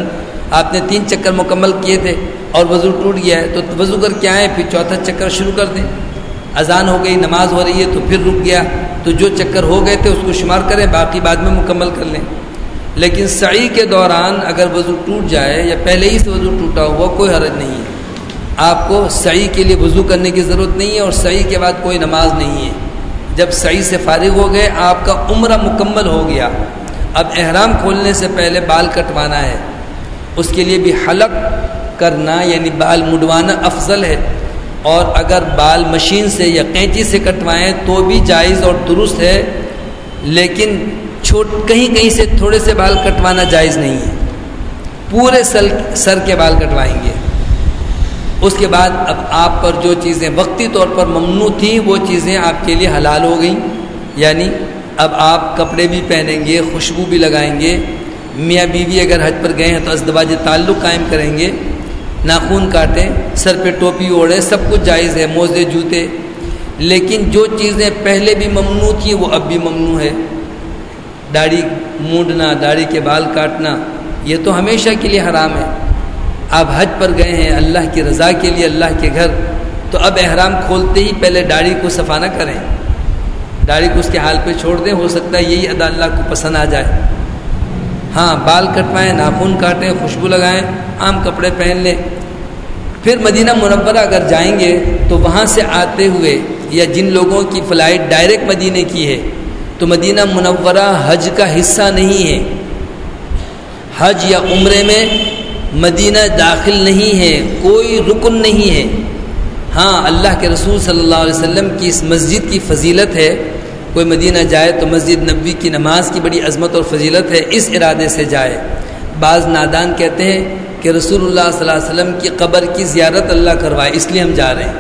آپ نے 3 چکر مکمل کیے تھے اور وضو ٹوٹ گیا ہے تو وضو کر کے آئیں، پھر 4تھا چکر شروع کر دیں. اذان ہو گئی، نماز ہو رہی ہے تو پھر رک گیا تو جو چکر ہو گئے تھے اس کو شمار کریں، باقی بعد میں مکمل کر لیں. لیکن سعی کے دوران اگر وضو ٹوٹ جائے یا پہلے ہی سے وضو ٹوٹا ہوا، کوئی حرج نہیں ہے. آپ کو سعی کے لیے وضو کرنے کی ضرورت نہیں ہے اور سعی کے بعد کوئی نماز نہیں ہے. جب سعی سے فارغ ہو گئے، آپ کا عمرہ مکمل ہو گیا. اب احرام کھولنے سے پہلے بال کٹوانا ہے. اس کے لیے بھی حلق کرنا یعنی بال مڈوانا افضل ہے. اور اگر بال مشین سے یا قینچی سے کٹوائیں تو بھی جائز اور درست ہے، لیکن کہیں سے تھوڑے سے بال کٹوانا جائز نہیں ہے. پورے سر کے بال کٹوائیں گے. اس کے بعد اب آپ پر جو چیزیں وقتی طور پر ممنوع تھیں وہ چیزیں آپ کے لیے حلال ہو گئیں. یعنی اب آپ کپڑے بھی پہنیں گے، خوشبو بھی لگائیں گے، میاں بیوی اگر حج پر گئے ہیں تو ازدواج تعلق قائم کریں گے، ناخن کاٹیں، سر پہ ٹوپی اوڑھیں، سب کچھ جائز ہے، موزے، جوتے. لیکن جو چیزیں پہلے بھی ممنوع تھیں وہ اب بھی ممنوع ہے. داڑھی مونڈنا، داڑھی کے بال کاٹنا، یہ تو ہمیشہ کے لیے حرام ہے. آپ حج پر گئے ہیں اللہ کی رضا کے لیے، اللہ کے گھر، تو اب احرام کھولتے ہی پہلے داڑھی کو صفا نہ کریں، داڑھی کو اس کے حال پہ چھوڑ دیں. ہو سکتا ہے یہی ادا اللہ کو پسند آ جائے. ہاں، بال کٹوائیں، ناخن کاٹیں، خوشبو لگائیں، عام کپڑے پہن لیں. پھر مدینہ منورہ اگر جائیں گے تو وہاں سے آتے ہوئے یا جن لوگوں کی فلائٹ ڈائریکٹ مدینہ کی ہے تو مدینہ منورہ حج کا حصہ نہیں ہے. حج یا عمرے میں مدینہ داخل نہیں ہے، کوئی رکن نہیں ہے. ہاں اللہ کے رسول صلی اللہ علیہ وسلم کی اس مسجد کی فضیلت ہے، کوئی مدینہ جائے تو مسجد نبوی کی نماز کی بڑی عظمت اور فضیلت ہے، اس ارادے سے جائے۔ بعض نادان کہتے ہیں کہ رسول اللہ صلی اللہ علیہ وسلم کی قبر کی زیارت اللہ کروائے، اس لیے ہم جا رہے ہیں۔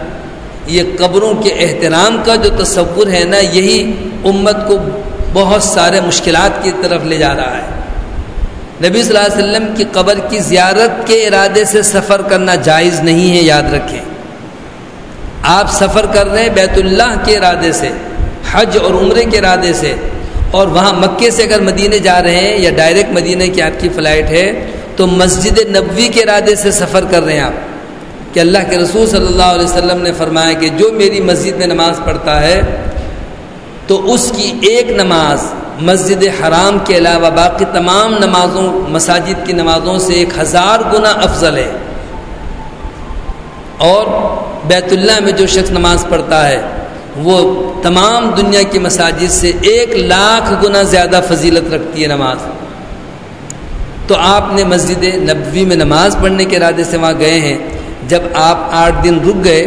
یہ قبروں کے احترام کا جو تصور ہے نا، یہی امت کو بہت سارے مشکلات کی طرف لے جا رہا ہے۔ نبی صلی اللہ علیہ وسلم کی قبر کی زیارت کے ارادے سے سفر کرنا جائز نہیں ہے، یاد رکھیں۔ آپ سفر کر رہے ہیں بیت اللہ کے ارادے سے، حج اور عمرے کے ارادے سے، اور وہاں مکے سے اگر مدینے جا رہے ہیں یا ڈائریکٹ مدینے کی آپ کی فلائٹ ہے تو مسجد نبوی کے ارادے سے سفر کر رہے ہیں آپ، کہ اللہ کے رسول صلی اللہ علیہ وسلم نے فرمایا کہ جو میری مسجد میں نماز پڑھتا ہے تو اس کی ایک نماز مسجد حرام کے علاوہ باقی تمام نمازوں مساجد کی نمازوں سے 1000 گنا افضل ہے، اور بیت اللہ میں جو شخص نماز پڑھتا ہے وہ تمام دنیا کی مساجد سے 1,00,000 گنا زیادہ فضیلت رکھتی ہے نماز۔ تو آپ نے مسجد نبوی میں نماز پڑھنے کے ارادے سے وہاں گئے ہیں، جب آپ 8 دن رک گئے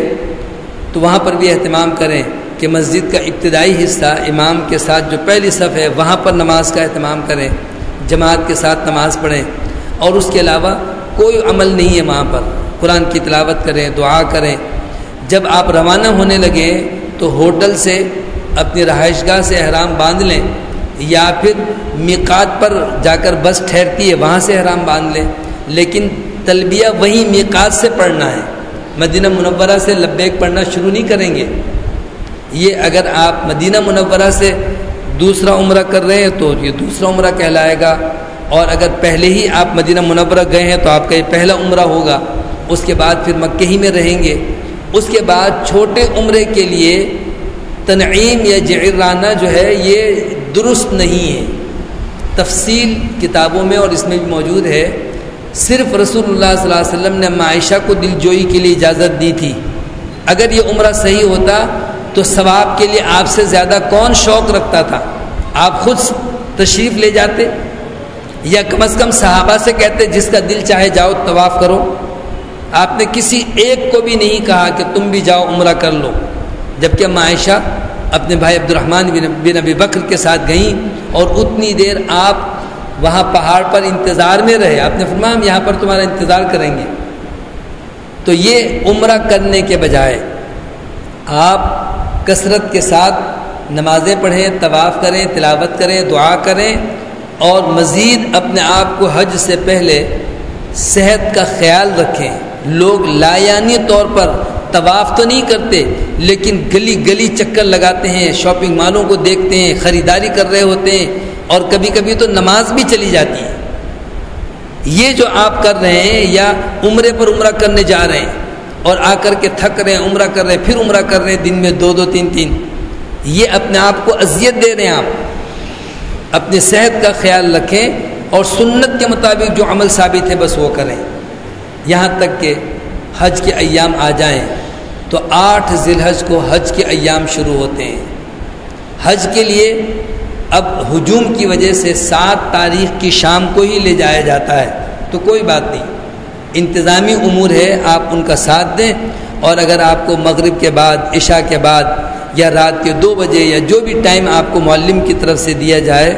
تو وہاں پر بھی اہتمام کریں کہ مسجد کا ابتدائی حصہ امام کے ساتھ جو پہلی صف ہے وہاں پر نماز کا اہتمام کریں، جماعت کے ساتھ نماز پڑھیں، اور اس کے علاوہ کوئی عمل نہیں ہے وہاں پر، قرآن کی تلاوت کریں، دعا کریں۔ جب آپ روانہ ہونے لگے تو ہوٹل سے اپنی رہائش گاہ سے احرام باندھ لیں، یا پھر میقات پر جا کر بس ٹھہرتی ہے وہاں سے احرام باندھ لیں، لیکن تلبیہ وہیں میقات سے پڑھنا ہے، مدینہ منورہ سے لبیک پڑھنا شروع نہیں کریں گے۔ یہ اگر آپ مدینہ منورہ سے دوسرا عمرہ کر رہے ہیں تو یہ دوسرا عمرہ کہلائے گا، اور اگر پہلے ہی آپ مدینہ منورہ گئے ہیں تو آپ کا یہ پہلا عمرہ ہوگا، اس کے بعد پھر مکہ ہی میں رہیں گے۔ اس کے بعد چھوٹے عمرے کے لیے تنعیم یا جعرانہ جو ہے یہ درست نہیں ہے، تفصیل کتابوں میں اور اس میں بھی موجود ہے۔ صرف رسول اللہ صلی اللہ علیہ وسلم نے عائشہ کو دل جوئی کے لیے اجازت دی تھی، اگر یہ عمرہ صحیح ہوتا تو ثواب کے لیے آپ سے زیادہ کون شوق رکھتا تھا؟ آپ خود تشریف لے جاتے، یا کم از کم صحابہ سے کہتے جس کا دل چاہے جاؤ طواف کرو۔ آپ نے کسی ایک کو بھی نہیں کہا کہ تم بھی جاؤ عمرہ کر لو، جبکہ عائشہ اپنے بھائی عبد الرحمن بن ابی بکر کے ساتھ گئیں اور اتنی دیر آپ وہاں پہاڑ پر انتظار میں رہے، آپ نے فرمایا ہم یہاں پر تمہارا انتظار کریں گے۔ تو یہ عمرہ کرنے کے بجائے آپ کثرت کے ساتھ نمازیں پڑھیں، طواف کریں، تلاوت کریں، دعا کریں، اور مزید اپنے آپ کو حج سے پہلے صحت کا خیال رکھیں۔ لوگ لایانی طور پر طواف تو نہیں کرتے لیکن گلی گلی چکر لگاتے ہیں، شاپنگ مالوں کو دیکھتے ہیں، خریداری کر رہے ہوتے ہیں، اور کبھی کبھی تو نماز بھی چلی جاتی ہے۔ یہ جو آپ کر رہے ہیں یا عمرے پر عمرہ کرنے جا رہے ہیں اور آ کر کے تھک رہے ہیں، عمرہ کر رہے ہیں، پھر عمرہ کر رہے ہیں، دن میں 2 3 یہ اپنے آپ کو اذیت دے رہے ہیں۔ آپ اپنی صحت کا خیال رکھیں اور سنت کے مطابق جو عمل ثابت ہے بس وہ کریں، یہاں تک کہ حج کے ایام آ جائیں تو 8 ذی الحج کو حج کے ایام شروع ہوتے ہیں۔ حج کے لیے اب ہجوم کی وجہ سے 7 تاریخ کی شام کو ہی لے جایا جاتا ہے، تو کوئی بات نہیں، انتظامی امور ہے، آپ ان کا ساتھ دیں، اور اگر آپ کو مغرب کے بعد، عشاء کے بعد، یا رات کے 2 بجے یا جو بھی ٹائم آپ کو معلم کی طرف سے دیا جائے،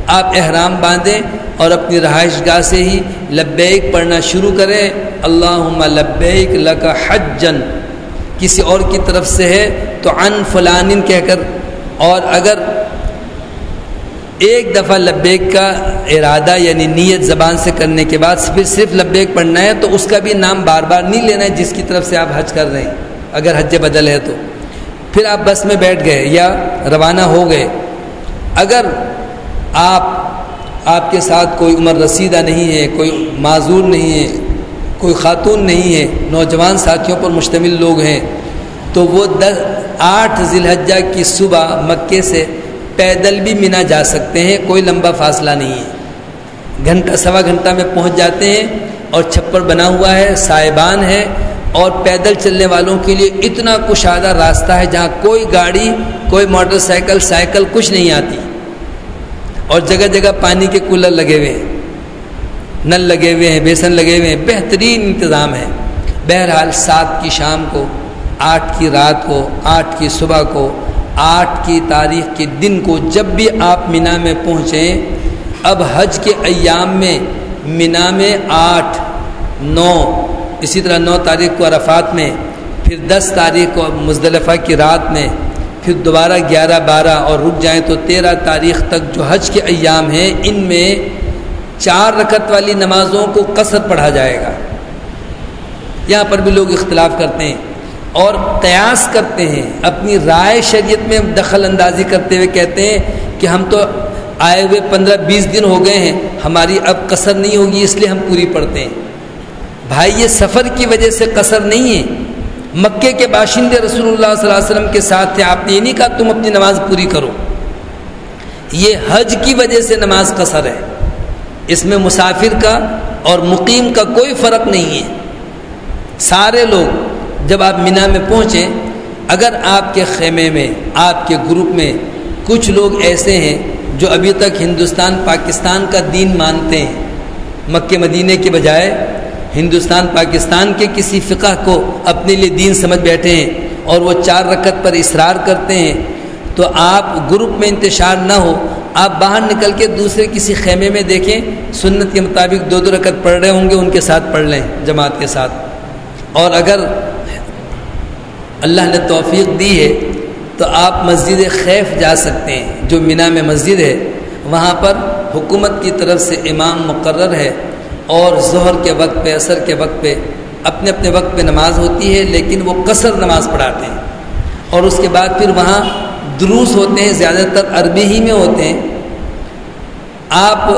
آپ احرام باندھیں اور اپنی رہائش گاہ سے ہی لبیک پڑھنا شروع کریں۔ اللہم لبیک لک حجن، کسی اور کی طرف سے ہے تو عن فلان کہہ کر، اور اگر ایک دفعہ لبیک کا ارادہ یعنی نیت زبان سے کرنے کے بعد پھر صرف لبیک پڑھنا ہے تو اس کا بھی نام بار بار نہیں لینا ہے جس کی طرف سے آپ حج کر رہے ہیں، اگر حج بدل ہے تو۔ پھر آپ بس میں بیٹھ گئے یا روانہ ہو گئے، اگر آپ کے ساتھ کوئی عمر رسیدہ نہیں ہے، کوئی معذور نہیں ہے، کوئی خاتون نہیں ہے، نوجوان ساتھیوں پر مشتمل لوگ ہیں، تو وہ 8 ذی الحجہ کی صبح مکے سے پیدل بھی مینا جا سکتے ہیں، کوئی لمبا فاصلہ نہیں ہے، گھنٹہ سوا گھنٹہ میں پہنچ جاتے ہیں، اور چھپر بنا ہوا ہے، سائبان ہے، اور پیدل چلنے والوں کے لیے اتنا کشادہ راستہ ہے جہاں کوئی گاڑی، کوئی موٹر سائیکل، سائیکل کچھ نہیں آتی، اور جگہ جگہ پانی کے کولر لگے ہوئے ہیں، نل لگے ہوئے ہیں، بیسن لگے ہوئے ہیں، بہترین انتظام ہے۔ بہرحال 7 کی شام کو 8 کی رات کو، 8 کی صبح کو، 8 کی تاریخ کے دن کو جب بھی آپ مینا میں پہنچیں، اب حج کے ایام میں مینا میں 8، 9، اسی طرح 9 تاریخ کو عرفات میں، پھر 10 تاریخ کو مزدلفہ کی رات میں، پھر دوبارہ 11، 12 اور رک جائیں تو 13 تاریخ تک جو حج کے ایام ہیں ان میں 4 رکعت والی نمازوں کو قصر پڑھا جائے گا۔ یہاں پر بھی لوگ اختلاف کرتے ہیں اور قیاس کرتے ہیں، اپنی رائے شریعت میں دخل اندازی کرتے ہوئے کہتے ہیں کہ ہم تو آئے ہوئے 15-20 دن ہو گئے ہیں، ہماری اب قصر نہیں ہوگی اس لیے ہم پوری پڑھتے ہیں۔ بھائی یہ سفر کی وجہ سے قصر نہیں ہے، مکے کے باشندے رسول اللہ صلی اللہ علیہ وسلم کے ساتھ تھے، آپ نے یہ نہیں کہا تم اپنی نماز پوری کرو، یہ حج کی وجہ سے نماز قصر ہے، اس میں مسافر کا اور مقیم کا کوئی فرق نہیں ہے۔ سارے لوگ جب آپ مینا میں پہنچیں، اگر آپ کے خیمے میں، آپ کے گروپ میں کچھ لوگ ایسے ہیں جو ابھی تک ہندوستان پاکستان کا دین مانتے ہیں، مکے مدینے کے بجائے ہندوستان پاکستان کے کسی فقہ کو اپنے لیے دین سمجھ بیٹھے ہیں اور وہ 4 رکعت پر اصرار کرتے ہیں، تو آپ گروپ میں انتشار نہ ہو، آپ باہر نکل کے دوسرے کسی خیمے میں دیکھیں، سنت کے مطابق 2 رکعت پڑھ رہے ہوں گے، ان کے ساتھ پڑھ لیں جماعت کے ساتھ۔ اور اگر اللہ نے توفیق دی ہے تو آپ مسجد خیف جا سکتے ہیں، جو مینا میں مسجد ہے، وہاں پر حکومت کی طرف سے امام مقرر ہے اور ظہر کے وقت پہ، عصر کے وقت پہ اپنے اپنے وقت پہ نماز ہوتی ہے، لیکن وہ قصر نماز پڑھاتے ہیں۔ اور اس کے بعد پھر وہاں دروس ہوتے ہیں، زیادہ تر عربی ہی میں ہوتے ہیں۔ آپ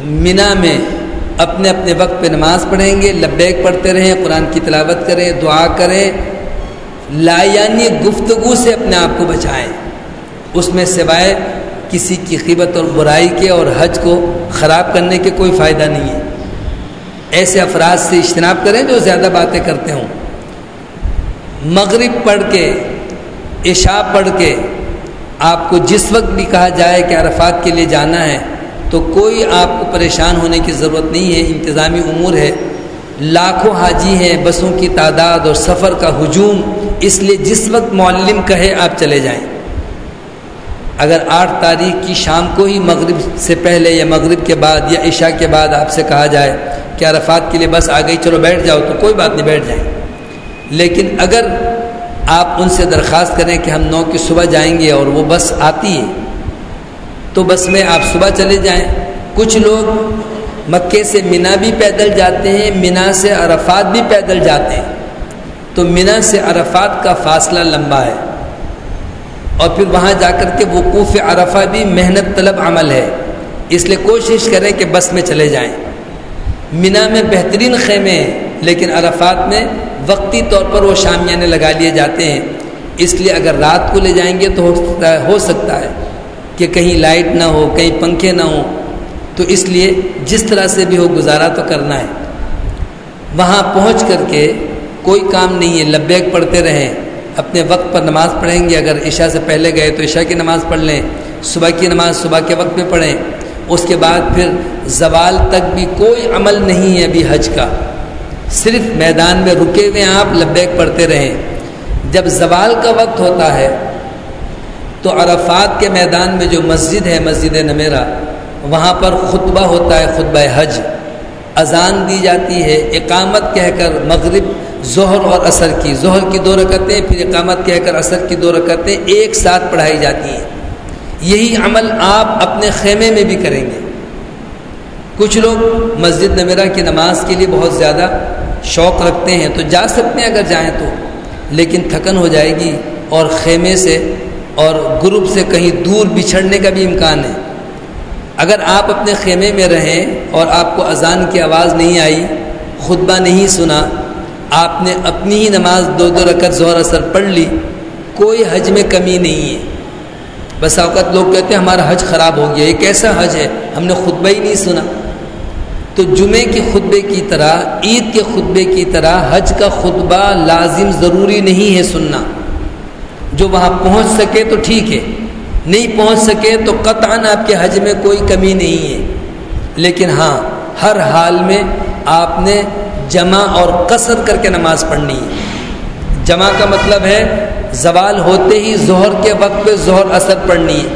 مینا میں اپنے اپنے وقت پہ نماز پڑھیں گے، لبیک پڑھتے رہیں، قرآن کی تلاوت کریں، دعا کریں، لایانی گفتگو سے اپنے آپ کو بچائیں، اس میں سوائے کسی کی غیبت اور برائی کے اور حج کو خراب کرنے کے کوئی فائدہ نہیں ہے۔ ایسے افراد سے اجتناب کریں جو زیادہ باتیں کرتے ہوں۔ مغرب پڑھ کے، عشاء پڑھ کے آپ کو جس وقت بھی کہا جائے کہ عرفات کے لیے جانا ہے تو کوئی آپ کو پریشان ہونے کی ضرورت نہیں ہے، انتظامی امور ہے، لاکھوں حاجی ہیں، بسوں کی تعداد اور سفر کا ہجوم، اس لیے جس وقت معلم کہے آپ چلے جائیں۔ اگر 8 تاریخ کی شام کو ہی مغرب سے پہلے یا مغرب کے بعد یا عشاء کے بعد آپ سے کہا جائے کہ عرفات کے لیے بس آ گئی، چلو بیٹھ جاؤ، تو کوئی بات نہیں، بیٹھ جائیں۔ لیکن اگر آپ ان سے درخواست کریں کہ ہم 9 کی صبح جائیں گے اور وہ بس آتی ہے تو بس میں آپ صبح چلے جائیں۔ کچھ لوگ مکے سے مینا بھی پیدل جاتے ہیں، مینا سے عرفات بھی پیدل جاتے ہیں، تو مینا سے عرفات کا فاصلہ لمبا ہے اور پھر وہاں جا کر کے وقوف عرفہ بھی محنت طلب عمل ہے، اس لیے کوشش کریں کہ بس میں چلے جائیں۔ مینا میں بہترین خیمے ہیں، لیکن عرفات میں وقتی طور پر وہ شامیانے لگا لیے جاتے ہیں، اس لیے اگر رات کو لے جائیں گے تو ہو سکتا ہے کہ کہیں لائٹ نہ ہو، کہیں پنکھے نہ ہوں، تو اس لیے جس طرح سے بھی ہو گزارا تو کرنا ہے۔ وہاں پہنچ کر کے کوئی کام نہیں ہے، لبیک پڑھتے رہیں، اپنے وقت پر نماز پڑھیں گے، اگر عشاء سے پہلے گئے تو عشاء کی نماز پڑھ لیں، صبح کی نماز صبح کے وقت میں پڑھیں، اس کے بعد پھر زوال تک بھی کوئی عمل نہیں ہے ابھی حج کا، صرف میدان میں رکے ہوئے آپ لبیک پڑھتے رہیں۔ جب زوال کا وقت ہوتا ہے تو عرفات کے میدان میں جو مسجد ہے، مسجد نمیرہ، وہاں پر خطبہ ہوتا ہے، خطبہ حج، اذان دی جاتی ہے، اقامت کہہ کر مغرب، ظہر اور عصر کی، ظہر کی 2 رکعتیں، پھر اقامت کہہ کر عصر کی 2 رکعتیں ایک ساتھ پڑھائی جاتی ہیں۔ یہی عمل آپ اپنے خیمے میں بھی کریں گے۔ کچھ لوگ مسجد نمیرہ کی نماز کے لیے بہت زیادہ شوق رکھتے ہیں تو جا سکتے ہیں اگر جائیں تو، لیکن تھکن ہو جائے گی اور خیمے سے اور گروپ سے کہیں دور بچھڑنے کا بھی امکان ہے۔ اگر آپ اپنے خیمے میں رہیں اور آپ کو اذان کی آواز نہیں آئی، خطبہ نہیں سنا، آپ نے اپنی ہی نماز 2 رکعت ظہر عصر پڑھ لی، کوئی حج میں کمی نہیں ہے۔ بس اوقات لوگ کہتے ہیں ہمارا حج خراب ہو گیا، یہ کیسا حج ہے، ہم نے خطبہ ہی نہیں سنا۔ تو جمعے کے خطبے کی طرح، عید کے خطبے کی طرح حج کا خطبہ لازم ضروری نہیں ہے سننا۔ جو وہاں پہنچ سکے تو ٹھیک ہے، نہیں پہنچ سکے تو قطعاً آپ کے حج میں کوئی کمی نہیں ہے، لیکن ہاں ہر حال میں آپ نے جمع اور قصر کر کے نماز پڑھنی ہے۔ جمع کا مطلب ہے زوال ہوتے ہی ظہر کے وقت پہ ظہر اثر پڑھنی ہے،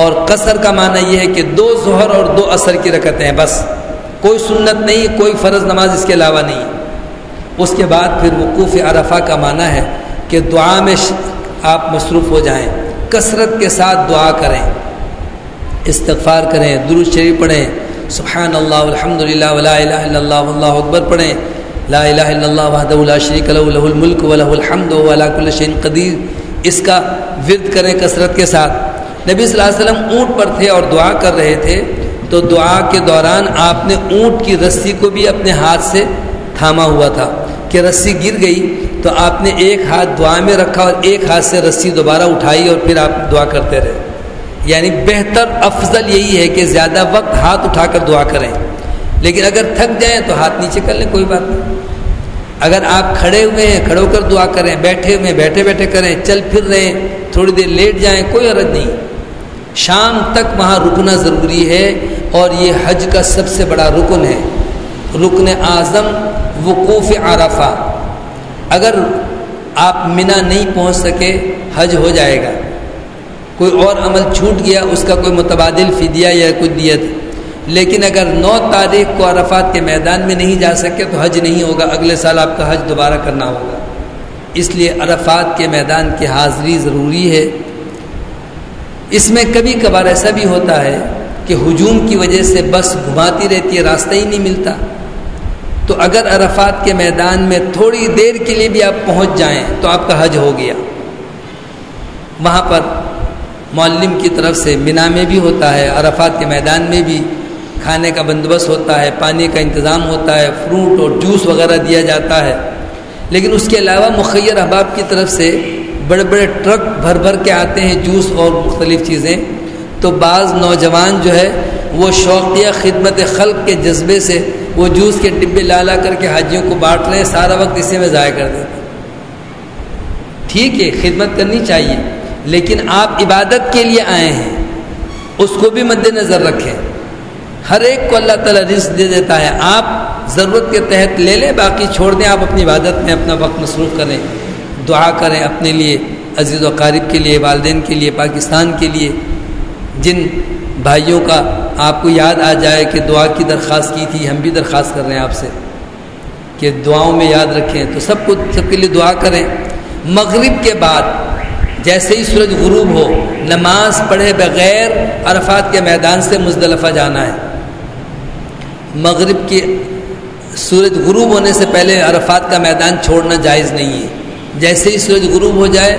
اور قصر کا معنی یہ ہے کہ 2 ظہر اور 2 عصر کی رکعتیں ہیں، بس کوئی سنت نہیں، کوئی فرض نماز اس کے علاوہ نہیں۔ اس کے بعد پھر وقوف عرفہ کا معنی ہے کہ دعا میں آپ مصروف ہو جائیں، کثرت کے ساتھ دعا کریں، استغفار کریں، درود شریف پڑھیں، سبحان اللہ والحمدللہ ولا الہ الا اللہ واللہ اکبر پڑھیں، لا الہ الا اللہ وحدہ لا شریک لہ لہ الملک ولہ الحمد وهو علی کل شیء قدیر، اس کا ورد کریں کثرت کے ساتھ۔ نبی صلی اللہ علیہ وسلم اونٹ پر تھے اور دعا کر رہے تھے، تو دعا کے دوران آپ نے اونٹ کی رسی کو بھی اپنے ہاتھ سے تھاما ہوا تھا کہ رسی گر گئی تو آپ نے ایک ہاتھ دعا میں رکھا اور ایک ہاتھ سے رسی دوبارہ اٹھائی اور پھر آپ دعا کرتے رہے۔ یعنی بہتر افضل یہی ہے کہ زیادہ وقت ہاتھ اٹھا کر دعا کریں، لیکن اگر تھک جائیں تو ہاتھ نیچے کر لیں، کوئی بات نہیں۔ اگر آپ کھڑے ہوئے ہیں کھڑے ہو کر دعا کریں، بیٹھے ہوئے بیٹھے بیٹھے کریں، چل پھر رہے ہیں تھوڑی دیر لیٹ جائیں، کوئی حرج نہیں۔ شام تک وہاں رکنا ضروری ہے، اور یہ حج کا سب سے بڑا رکن ہے، رکن اعظم وقوف عرفہ۔ اگر آپ منی نہیں پہنچ سکے حج ہو جائے گا، کوئی اور عمل چھوٹ گیا اس کا کوئی متبادل فدیہ یا کوئی دیت، لیکن اگر 9 تاریخ کو عرفات کے میدان میں نہیں جا سکے تو حج نہیں ہوگا، اگلے سال آپ کا حج دوبارہ کرنا ہوگا۔ اس لیے عرفات کے میدان کی حاضری ضروری ہے۔ اس میں کبھی کبھار ایسا بھی ہوتا ہے کہ ہجوم کی وجہ سے بس گھماتی رہتی ہے، راستہ ہی نہیں ملتا، تو اگر عرفات کے میدان میں تھوڑی دیر کے لیے بھی آپ پہنچ جائیں تو آپ کا حج ہو گیا۔ وہاں پر معلم کی طرف سے منی میں بھی ہوتا ہے، عرفات کے میدان میں بھی کھانے کا بندوبست ہوتا ہے، پانی کا انتظام ہوتا ہے، فروٹ اور جوس وغیرہ دیا جاتا ہے، لیکن اس کے علاوہ مخیر احباب کی طرف سے بڑے بڑے ٹرک بھر بھر کے آتے ہیں جوس اور مختلف چیزیں، تو بعض نوجوان جو ہے وہ شوقیہ خدمت خلق کے جذبے سے وہ جوس کے ڈبے لا کر کے حاجیوں کو بانٹ رہے ہیں، سارا وقت اسی میں ضائع کر دیتے ہیں۔ ٹھیک ہے، خدمت کرنی چاہیے، لیکن آپ عبادت کے لیے آئے ہیں، اس کو بھی مد نظر رکھیں۔ ہر ایک کو اللہ تعالیٰ رزق دے دیتا ہے، آپ ضرورت کے تحت لے لیں، باقی چھوڑ دیں، آپ اپنی عبادت میں اپنا وقت مصروف کریں، دعا کریں اپنے لیے، عزیز و اقارب کے لیے، والدین کے لیے، پاکستان کے لیے۔ جن بھائیوں کا آپ کو یاد آ جائے کہ دعا کی درخواست کی تھی، ہم بھی درخواست کر رہے ہیں آپ سے کہ دعاؤں میں یاد رکھیں، تو سب کے لیے دعا کریں۔ مغرب کے بعد جیسے ہی سورج غروب ہو، نماز پڑھے بغیر عرفات کے میدان سے مزدلفہ جانا ہے۔ مغرب کی سورج غروب ہونے سے پہلے عرفات کا میدان چھوڑنا جائز نہیں ہے۔ جیسے ہی سورج غروب ہو جائے،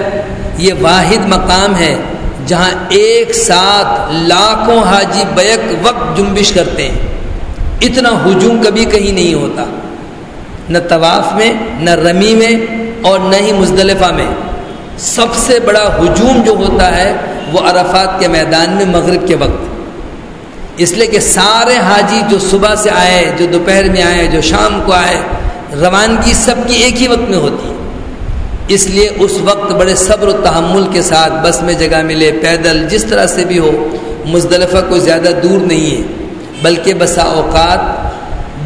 یہ واحد مقام ہے جہاں ایک ساتھ لاکھوں حاجی بیک وقت جنبش کرتے ہیں، اتنا ہجوم کبھی کہیں نہیں ہوتا، نہ طواف میں، نہ رمی میں، اور نہ ہی مزدلفہ میں۔ سب سے بڑا ہجوم جو ہوتا ہے وہ عرفات کے میدان میں مغرب کے وقت، اس لیے کہ سارے حاجی جو صبح سے آئے، جو دوپہر میں آئے، جو شام کو آئے، روانگی سب کی ایک ہی وقت میں ہوتی ہے۔ اس لیے اس وقت بڑے صبر و تحمل کے ساتھ بس میں جگہ ملے، پیدل، جس طرح سے بھی ہو، مزدلفہ کوئی زیادہ دور نہیں ہے، بلکہ بسا اوقات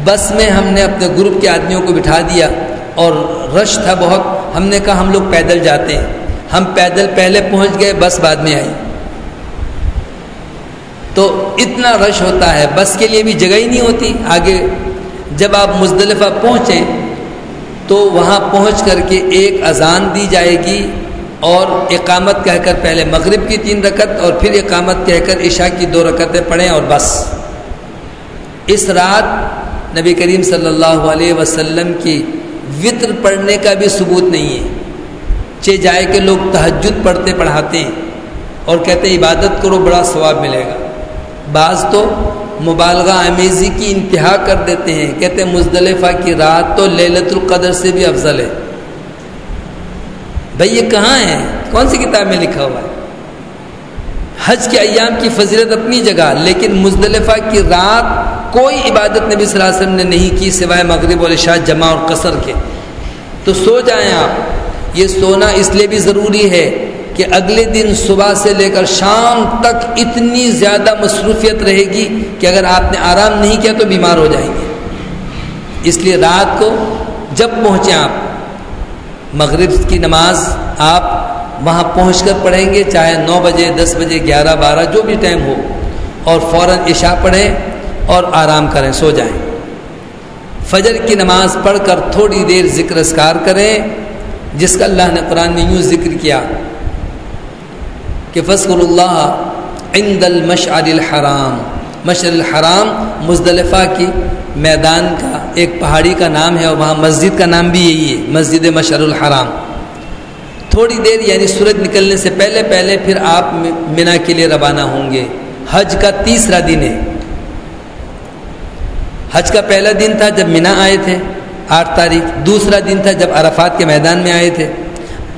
بس میں ہم نے اپنے گروپ کے آدمیوں کو بٹھا دیا اور رش تھا بہت، ہم نے کہا ہم لوگ پیدل جاتے ہیں، ہم پیدل پہلے پہنچ گئے، بس بعد میں آئی، تو اتنا رش ہوتا ہے، بس کے لیے بھی جگہ ہی نہیں ہوتی آگے۔ جب آپ مزدلفہ پہنچیں تو وہاں پہنچ کر کے ایک اذان دی جائے گی اور اقامت کہہ کر پہلے مغرب کی 3 رکعت اور پھر اقامت کہہ کر عشاء کی 2 رکعتیں پڑھیں اور بس۔ اس رات نبی کریم صلی اللہ علیہ وسلم کی وطر پڑھنے کا بھی ثبوت نہیں ہے، جائے کہ لوگ تہجد پڑھاتے ہیں اور کہتے ہیں عبادت کرو بڑا ثواب ملے گا، بعض تو مبالغہ آمیزی کی انتہا کر دیتے ہیں، کہتے ہیں مزدلفہ کی رات تو لیلۃ القدر سے بھی افضل ہے۔ بھئی یہ کہاں ہے؟ کون سی کتاب میں لکھا ہوا ہے؟ حج کے ایام کی فضیلت اپنی جگہ، لیکن مزدلفہ کی رات کوئی عبادت نبی صلی اللہ علیہ وسلم نے نہیں کی سوائے مغرب اور عشاء جمع اور قصر کے، تو سو جائیں آپ۔ یہ سونا اس لیے بھی ضروری ہے کہ اگلے دن صبح سے لے کر شام تک اتنی زیادہ مصروفیت رہے گی کہ اگر آپ نے آرام نہیں کیا تو بیمار ہو جائیں گے۔ اس لیے رات کو جب پہنچیں آپ مغرب کی نماز آپ وہاں پہنچ کر پڑھیں گے، چاہے 9 بجے 10 بجے 11 12 جو بھی ٹائم ہو، اور فوراً عشاء پڑھیں اور آرام کریں، سو جائیں۔ فجر کی نماز پڑھ کر تھوڑی دیر ذکر اذکار کریں، جس کا اللہ نے قرآن میں یوں ذکر کیا کہ فاذکروا اللہ عند المشعر الحرام۔ مشعر الحرام مزدلفہ کی میدان کا ایک پہاڑی کا نام ہے، اور وہاں مسجد کا نام بھی یہی ہے، مسجد مشعر الحرام۔ تھوڑی دیر یعنی سورج نکلنے سے پہلے پھر آپ منا کے لیے روانہ ہوں گے۔ حج کا تیسرا دن ہے۔ حج کا پہلا دن تھا جب منا آئے تھے 8 تاریخ، دوسرا دن تھا جب عرفات کے میدان میں آئے تھے،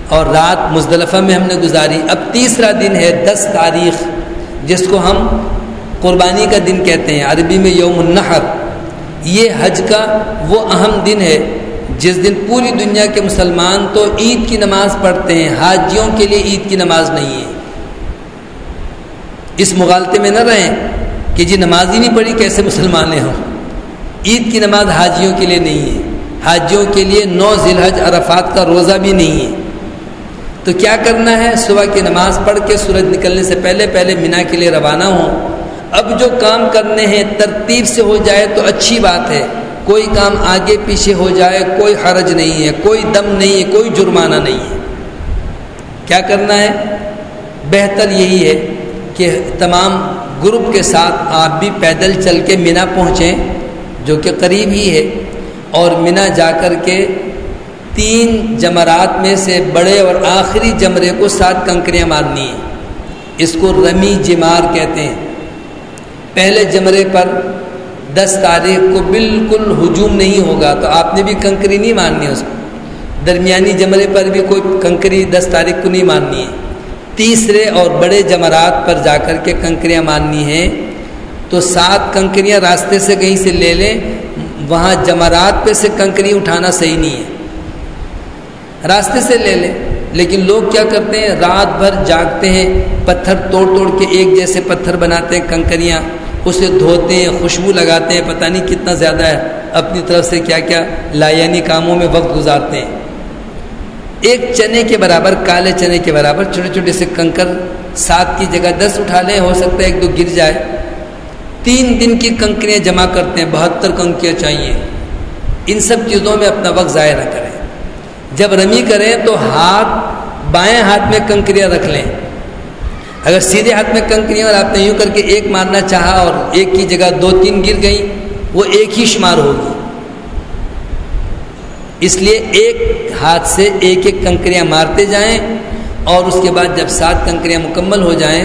اور رات مزدلفہ میں ہم نے گزاری۔ اب تیسرا دن ہے 10 تاریخ، جس کو ہم قربانی کا دن کہتے ہیں، عربی میں یوم النحر۔ یہ حج کا وہ اہم دن ہے جس دن پوری دنیا کے مسلمان تو عید کی نماز پڑھتے ہیں، حاجیوں کے لیے عید کی نماز نہیں ہے۔ اس مغالطے میں نہ رہیں کہ جی نماز ہی نہیں پڑھی کیسے مسلمان ہیں ہم۔ عید کی نماز حاجیوں کے لیے نہیں ہے، حاجیوں کے لیے 9 ذی الحج عرفات کا روزہ بھی نہیں ہے۔ تو کیا کرنا ہے؟ صبح کی نماز پڑھ کے سورج نکلنے سے پہلے منا کے لیے روانہ ہوں۔ اب جو کام کرنے ہیں ترتیب سے ہو جائے تو اچھی بات ہے، کوئی کام آگے پیچھے ہو جائے کوئی حرج نہیں ہے، کوئی دم نہیں ہے، کوئی جرمانہ نہیں ہے۔ کیا کرنا ہے؟ بہتر یہی ہے کہ تمام گروپ کے ساتھ آپ بھی پیدل چل کے منا پہنچیں، جو کہ قریب ہی ہے، اور منا جا کر کے 3 جمرات میں سے بڑے اور آخری جمرے کو 7 کنکریاں مارنی ہیں۔ اس کو رمی جمار کہتے ہیں۔ پہلے جمرے پر 10 تاریخ کو بالکل ہجوم نہیں ہوگا، تو آپ نے بھی کنکری نہیں مارنی ہے اس کو۔ درمیانی جمرے پر بھی کوئی کنکری 10 تاریخ کو نہیں مارنی ہے۔ تیسرے اور بڑے جمرات پر جا کر کے کنکریاں مارنی ہیں، تو 7 کنکریاں راستے سے کہیں سے لے لیں، وہاں جمرات پہ سے کنکری اٹھانا صحیح نہیں ہے، راستے سے لے لیں۔ لیکن لوگ کیا کرتے ہیں؟ رات بھر جاگتے ہیں، پتھر توڑ کے ایک جیسے پتھر بناتے ہیں، کنکریاں، اسے دھوتے ہیں، خوشبو لگاتے ہیں، پتہ نہیں کتنا زیادہ ہے، اپنی طرف سے کیا کیا لایانی کاموں میں وقت گزارتے ہیں۔ ایک چنے کے برابر، کالے چنے کے برابر چھوٹے چھوٹے سے کنکر 7 کی جگہ 10 اٹھا لیں، ہو سکتا ہے 1 2 گر جائے۔ 3 دن کی کنکریاں جمع کرتے ہیں، 72 کنکریاں چاہیے۔ ان سب چیزوں میں اپنا وقت ضائع نہ کریں۔ جب رمی کریں تو بائیں ہاتھ میں کنکریاں رکھ لیں۔ اگر سیدھے ہاتھ میں کنکریاں اور آپ نے یوں کر کے ایک مارنا چاہا اور ایک کی جگہ 2 3 گر گئیں، وہ ایک ہی شمار ہوگی۔ اس لیے ایک ہاتھ سے ایک کنکریاں مارتے جائیں، اور اس کے بعد جب 7 کنکریاں مکمل ہو جائیں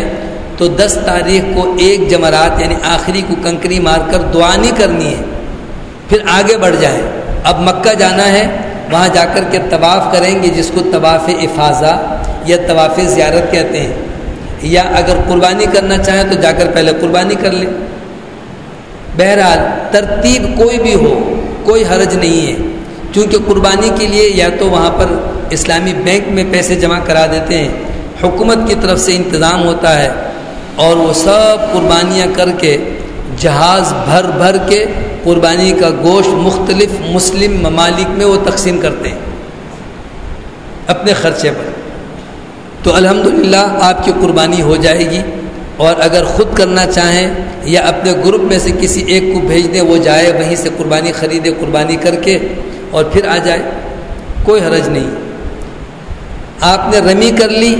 تو 10 تاریخ کو ایک جمرات یعنی آخری کو کنکری مار کر دعا نہیں کرنی ہے، پھر آگے بڑھ جائیں۔ اب مکہ جانا ہے، وہاں جا کر کے طواف کریں گے، جس کو طواف افاضہ یا طواف زیارت کہتے ہیں، یا اگر قربانی کرنا چاہیں تو جا کر پہلے قربانی کر لیں۔ بہرحال ترتیب کوئی بھی ہو کوئی حرج نہیں ہے، کیونکہ قربانی کے لیے یا تو وہاں پر اسلامی بینک میں پیسے جمع کرا دیتے ہیں، حکومت کی طرف سے انتظام ہوتا ہے، اور وہ سب قربانیاں کر کے جہاز بھر کے قربانی کا گوشت مختلف مسلم ممالک میں وہ تقسیم کرتے ہیں اپنے خرچے پر۔ تو الحمدللہ آپ کی قربانی ہو جائے گی، اور اگر خود کرنا چاہیں یا اپنے گروپ میں سے کسی ایک کو بھیج دیں، وہ جائے وہیں سے قربانی خریدے، قربانی کر کے اور پھر آ جائے، کوئی حرج نہیں۔ آپ نے رمی کر لی،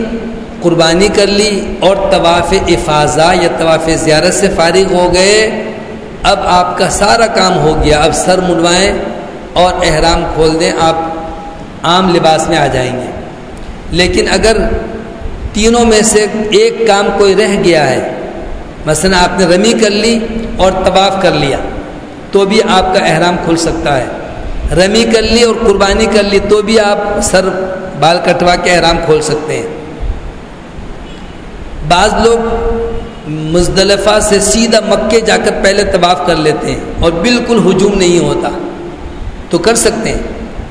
قربانی کر لی، اور طواف افاضہ یا طواف زیارت سے فارغ ہو گئے، اب آپ کا سارا کام ہو گیا۔ اب سر منڈوائیں اور احرام کھول دیں، آپ عام لباس میں آ جائیں گے۔ لیکن اگر تینوں میں سے ایک کام کوئی رہ گیا ہے، مثلا آپ نے رمی کر لی اور طواف کر لیا، تو بھی آپ کا احرام کھل سکتا ہے۔ رمی کر لی اور قربانی کر لی تو بھی آپ سر بال کٹوا کے احرام کھول سکتے ہیں۔ بعض لوگ مزدلفہ سے سیدھا مکے جا کر پہلے طواف کر لیتے ہیں اور بالکل ہجوم نہیں ہوتا، تو کر سکتے ہیں،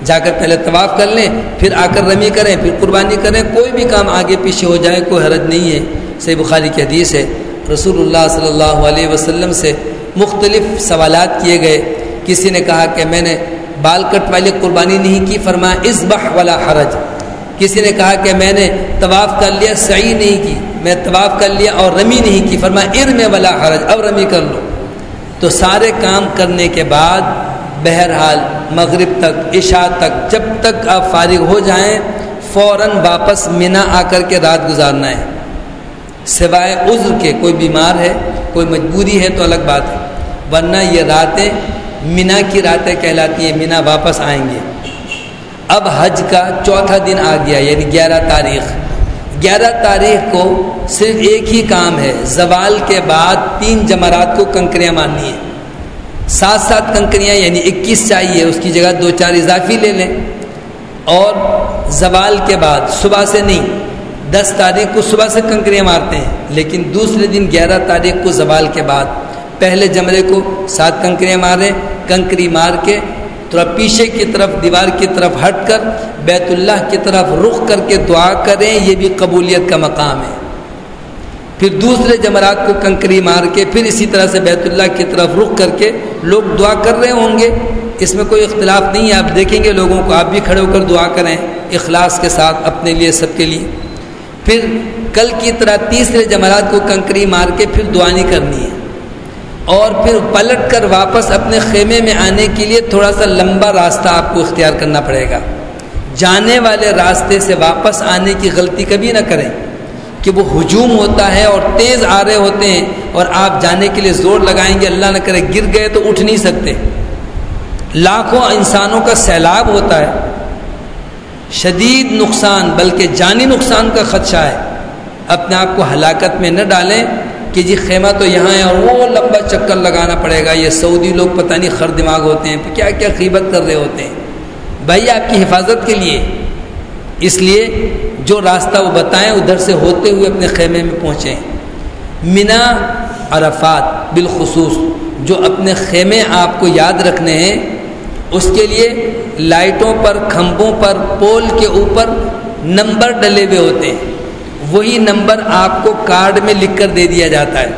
جا کر پہلے طواف کر لیں، پھر آ کر رمی کریں، پھر قربانی کریں، کوئی بھی کام آگے پیچھے ہو جائے کوئی حرج نہیں ہے۔ صحیح بخاری کی حدیث ہے، رسول اللہ صلی اللہ علیہ وسلم سے مختلف سوالات کیے گئے۔ کسی نے کہا کہ میں نے بال کٹ والی قربانی نہیں کی، فرمایا اذبح ولا حرج۔ کسی نے کہا کہ میں نے طواف کر لیا، سعی نہیں کی، میں طواف کر لیا اور رمی نہیں کی، فرمایا ارمی ولا حرج، اب رمی کر لو۔ تو سارے کام کرنے کے بعد بہرحال مغرب تک، عشاء تک، جب تک آپ فارغ ہو جائیں فوراً واپس منی آ کر کے رات گزارنا ہے، سوائے عذر کے، کوئی بیمار ہے، کوئی مجبوری ہے تو الگ بات ہے، ورنہ یہ راتیں منی کی راتیں کہلاتی ہیں، منی واپس آئیں گے۔ اب حج کا چوتھا دن آ گیا، یعنی 11 تاریخ۔ 11 تاریخ کو صرف ایک ہی کام ہے، زوال کے بعد 3 جمرات کو کنکریاں مارنی ہے، 7 کنکریاں، یعنی 21 چاہیے، اس کی جگہ 2-4 اضافی لے لیں۔ اور زوال کے بعد صبح سے نہیں، 10 تاریخ کو صبح سے کنکریاں مارتے ہیں، لیکن دوسرے دن 11 تاریخ کو زوال کے بعد پہلے جمرے کو 7 کنکریاں ماریں، کنکری مار کے تھوڑا پیچھے کی طرف دیوار کی طرف ہٹ کر بیت اللہ کی طرف رخ کر کے دعا کریں، یہ بھی قبولیت کا مقام ہے۔ پھر دوسرے جمرات کو کنکری مار کے پھر اسی طرح سے بیت اللہ کی طرف رخ کر کے لوگ دعا کر رہے ہوں گے، اس میں کوئی اختلاف نہیں ہے، آپ دیکھیں گے لوگوں کو، آپ بھی کھڑے ہو کر دعا کریں اخلاص کے ساتھ اپنے لیے، سب کے لیے۔ پھر کل کی طرح تیسرے جمرات کو کنکری مار کے پھر دعا نہیں کرنی ہے، اور پھر پلٹ کر واپس اپنے خیمے میں آنے کے لیے تھوڑا سا لمبا راستہ آپ کو اختیار کرنا پڑے گا۔ جانے والے راستے سے واپس آنے کی غلطی کبھی نہ کریں کہ وہ ہجوم ہوتا ہے اور تیز آ رہے ہوتے ہیں اور آپ جانے کے لیے زور لگائیں گے، اللہ نہ کرے گر گئے تو اٹھ نہیں سکتے۔ لاکھوں انسانوں کا سیلاب ہوتا ہے، شدید نقصان بلکہ جانی نقصان کا خدشہ ہے۔ اپنے آپ کو ہلاکت میں نہ ڈالیں کہ جی خیمہ تو یہاں ہے اور وہ لمبا چکر لگانا پڑے گا، یہ سعودی لوگ پتہ نہیں خر دماغ ہوتے ہیں، کیا کیا غیبت کر رہے ہوتے ہیں۔ بھائی آپ کی حفاظت کے لیے، اس لیے جو راستہ وہ بتائیں ادھر سے ہوتے ہوئے اپنے خیمے میں پہنچیں۔ منی، عرفات بالخصوص جو اپنے خیمے آپ کو یاد رکھنے ہیں، اس کے لیے لائٹوں پر، کھمبوں پر، پول کے اوپر نمبر ڈلے ہوئے ہوتے ہیں، وہی نمبر آپ کو کارڈ میں لکھ کر دے دیا جاتا ہے۔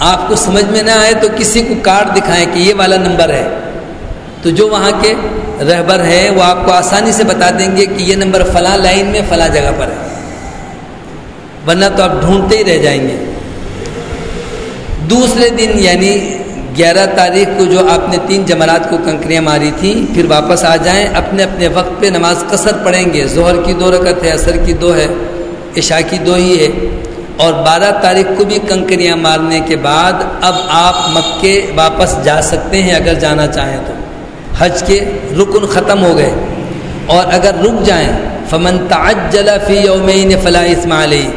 آپ کو سمجھ میں نہ آئے تو کسی کو کارڈ دکھائیں کہ یہ والا نمبر ہے، تو جو وہاں کے رہبر ہیں وہ آپ کو آسانی سے بتا دیں گے کہ یہ نمبر فلاں لائن میں فلاں جگہ پر ہے، ورنہ تو آپ ڈھونڈتے ہی رہ جائیں گے۔ دوسرے دن یعنی 11 تاریخ کو جو آپ نے 3 جمرات کو کنکریاں ماری تھیں، پھر واپس آ جائیں، اپنے اپنے وقت پہ نماز قصر پڑھیں گے، ظہر کی 2 رکعت ہے، عصر کی 2 ہے، عشاء کی 2 ہی ہے۔ اور 12 تاریخ کو بھی کنکریاں مارنے کے بعد اب آپ مکے واپس جا سکتے ہیں اگر جانا چاہیں تو، حج کے رکن ختم ہو گئے۔ اور اگر رک جائیں فمن تعجل فی یومین فلا اثم علیہ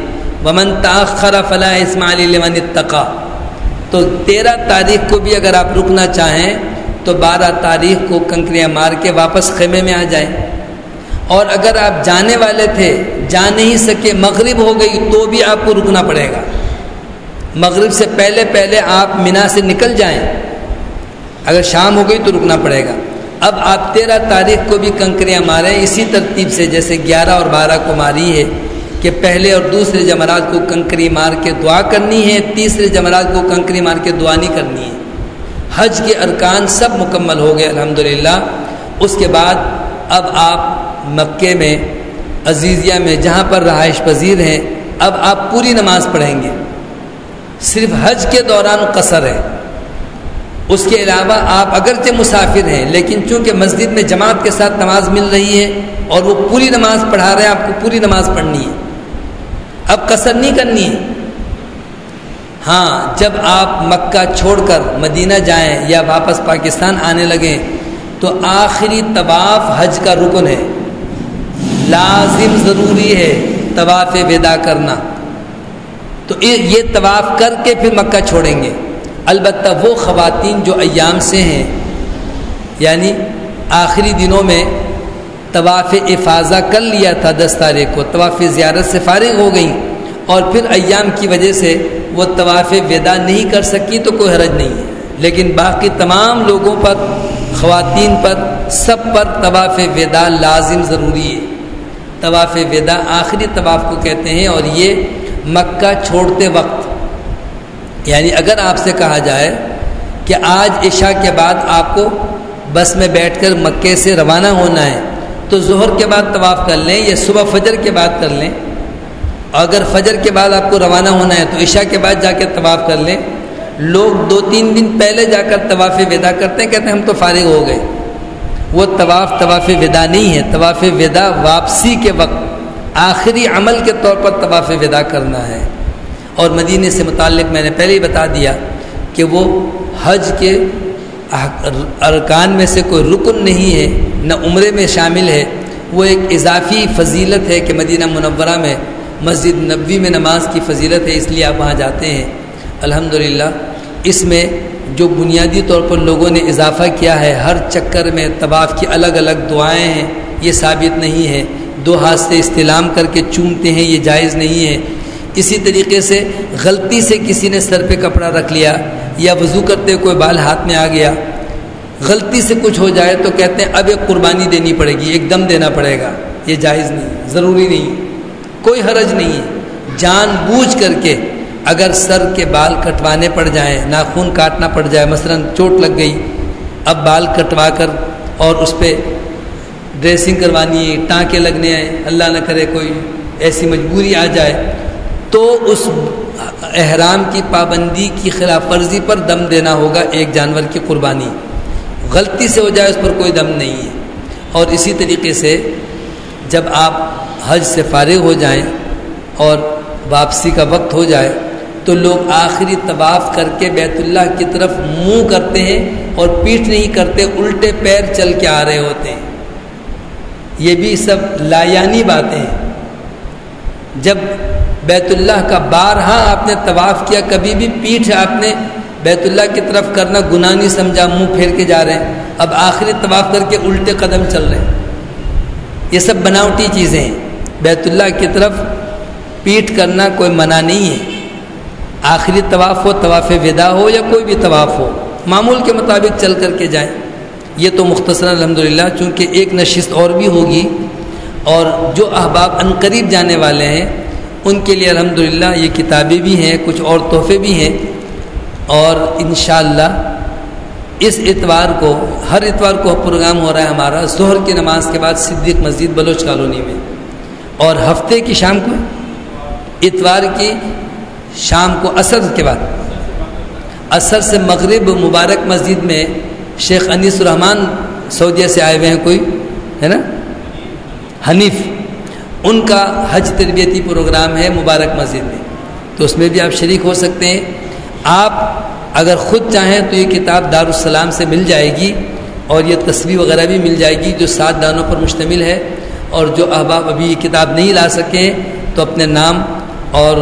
ومن تاخر فلا اثم علیہ لمن اتقی، تو 13 تاریخ کو بھی اگر آپ رکنا چاہیں تو 12 تاریخ کو کنکریاں مار کے واپس خیمے میں آ جائیں۔ اور اگر آپ جانے والے تھے، جا نہیں سکے، مغرب ہو گئی تو بھی آپ کو رکنا پڑے گا، مغرب سے پہلے پہلے آپ منی سے نکل جائیں، اگر شام ہو گئی تو رکنا پڑے گا۔ اب آپ 13 تاریخ کو بھی کنکریاں ماریں اسی ترتیب سے جیسے 11 اور 12 کو ماری ہے، کہ پہلے اور دوسرے جمرات کو کنکری مار کے دعا کرنی ہے، تیسرے جمرات کو کنکری مار کے دعا نہیں کرنی ہے۔ حج کے ارکان سب مکمل ہو گئے الحمدللہ۔ اس کے بعد اب آپ مکے میں، عزیزیہ میں جہاں پر رہائش پذیر ہیں، اب آپ پوری نماز پڑھیں گے، صرف حج کے دوران قصر ہے۔ اس کے علاوہ آپ اگرچہ مسافر ہیں لیکن چونکہ مسجد میں جماعت کے ساتھ نماز مل رہی ہے اور وہ پوری نماز پڑھا رہے ہیں، آپ کو پوری نماز پڑھنی ہے، اب قصر نہیں کرنی ہے۔ ہاں، جب آپ مکہ چھوڑ کر مدینہ جائیں یا واپس پاکستان آنے لگیں تو آخری طواف حج کا رکن ہے، لازم ضروری ہے طواف وداع کرنا، تو یہ طواف کر کے پھر مکہ چھوڑیں گے۔ البتہ وہ خواتین جو ایام سے ہیں، یعنی آخری دنوں میں طواف افاضہ کر لیا تھا 10 تاریخ کو، طواف زیارت سے فارغ ہو گئیں اور پھر ایام کی وجہ سے وہ طواف وداع نہیں کر سکی تو کوئی حرج نہیں ہے، لیکن باقی تمام لوگوں پر، خواتین پر، سب پر طواف وداع لازم ضروری ہے۔ طواف وداع آخری طواف کو کہتے ہیں، اور یہ مکہ چھوڑتے وقت، یعنی اگر آپ سے کہا جائے کہ آج عشاء کے بعد آپ کو بس میں بیٹھ کر مکے سے روانہ ہونا ہے تو ظہر کے بعد طواف کر لیں یا صبح فجر کے بعد کر لیں. اگر فجر کے بعد آپ کو روانہ ہونا ہے تو عشاء کے بعد جا کے طواف کر لیں. لوگ 2-3 دن پہلے جا کر طواف وداع کرتے ہیں، کہتے ہیں ہم تو فارغ ہو گئے. وہ طواف وداع نہیں ہے. طواف وداع واپسی کے وقت آخری عمل کے طور پر طواف وداع کرنا ہے. اور مدینے سے متعلق میں نے پہلے ہی بتا دیا کہ وہ حج کے ارکان میں سے کوئی رکن نہیں ہے، نہ عمرے میں شامل ہے. وہ ایک اضافی فضیلت ہے کہ مدینہ منورہ میں مسجد نبوی میں نماز کی فضیلت ہے، اس لیے آپ وہاں جاتے ہیں. الحمدللہ اس میں جو بنیادی طور پر لوگوں نے اضافہ کیا ہے، ہر چکر میں طواف کی الگ الگ دعائیں ہیں، یہ ثابت نہیں ہے. 2 ہاتھ سے استلام کر کے چومتے ہیں، یہ جائز نہیں ہے. اسی طریقے سے غلطی سے کسی نے سر پہ کپڑا رکھ لیا یا وضو کرتے کوئی بال ہاتھ میں آ گیا، غلطی سے کچھ ہو جائے تو کہتے ہیں اب ایک قربانی دینی پڑے گی، ایک دم دینا پڑے گا. یہ جائز نہیں، ضروری نہیں، کوئی حرج نہیں ہے. جان بوجھ کر کے اگر سر کے بال کٹوانے پڑ جائیں، ناخن کاٹنا پڑ جائے، مثلا چوٹ لگ گئی، اب بال کٹوا کر اور اس پہ ڈریسنگ کروانی ہے، ٹانکے لگنے ہیں، اللہ نہ کرے کوئی ایسی مجبوری آ جائے، تو اس احرام کی پابندی کی خلاف ورزی پر دم دینا ہوگا ایک جانور کی قربانی. غلطی سے ہو جائے اس پر کوئی دم نہیں ہے. اور اسی طریقے سے جب آپ حج سے فارغ ہو جائیں اور واپسی کا وقت ہو جائے تو لوگ آخری طواف کر کے بیت اللہ کی طرف منہ کرتے ہیں اور پیٹھ نہیں کرتے، الٹے پیر چل کے آ رہے ہوتے ہیں. یہ بھی سب لایانی باتیں ہیں. جب بیت اللہ کا بارہا آپ نے طواف کیا، کبھی بھی پیٹھ آپ نے بیت اللہ کی طرف کرنا گناہ نہیں سمجھا، منہ پھیر کے جا رہے ہیں. اب آخری طواف کر کے الٹے قدم چل رہے ہیں. یہ سب بناوٹی چیزیں ہیں. بیت اللہ کی طرف پیٹھ کرنا کوئی منع نہیں ہے. آخری طواف ہو، طواف وداع ہو یا کوئی بھی طواف ہو، معمول کے مطابق چل کر کے جائیں. یہ تو مختصراً الحمدللہ، چونکہ ایک نشست اور بھی ہوگی اور جو احباب عنقریب جانے والے ہیں ان کے لیے الحمدللہ یہ کتابیں بھی ہیں، کچھ اور تحفے بھی ہیں. اور انشاءاللہ اس اتوار کو، ہر اتوار کو پروگرام ہو رہا ہے ہمارا ظہر کی نماز کے بعد صدیق مسجد بلوچ کالونی میں، اور ہفتے کی شام کو، اتوار کی شام کو عصر کے بعد، عصر سے مغرب مبارک مسجد میں شیخ انیس الرحمن سعودیہ سے آئے ہوئے ہیں، کوئی ہے نا، حنیف، ان کا حج تربیتی پروگرام ہے مبارک مسجد میں، تو اس میں بھی آپ شریک ہو سکتے ہیں. آپ اگر خود چاہیں تو یہ کتاب دارالسلام سے مل جائے گی اور یہ تصویر وغیرہ بھی مل جائے گی جو 7 دانوں پر مشتمل ہے. اور جو احباب ابھی یہ کتاب نہیں لا سکیں تو اپنے نام اور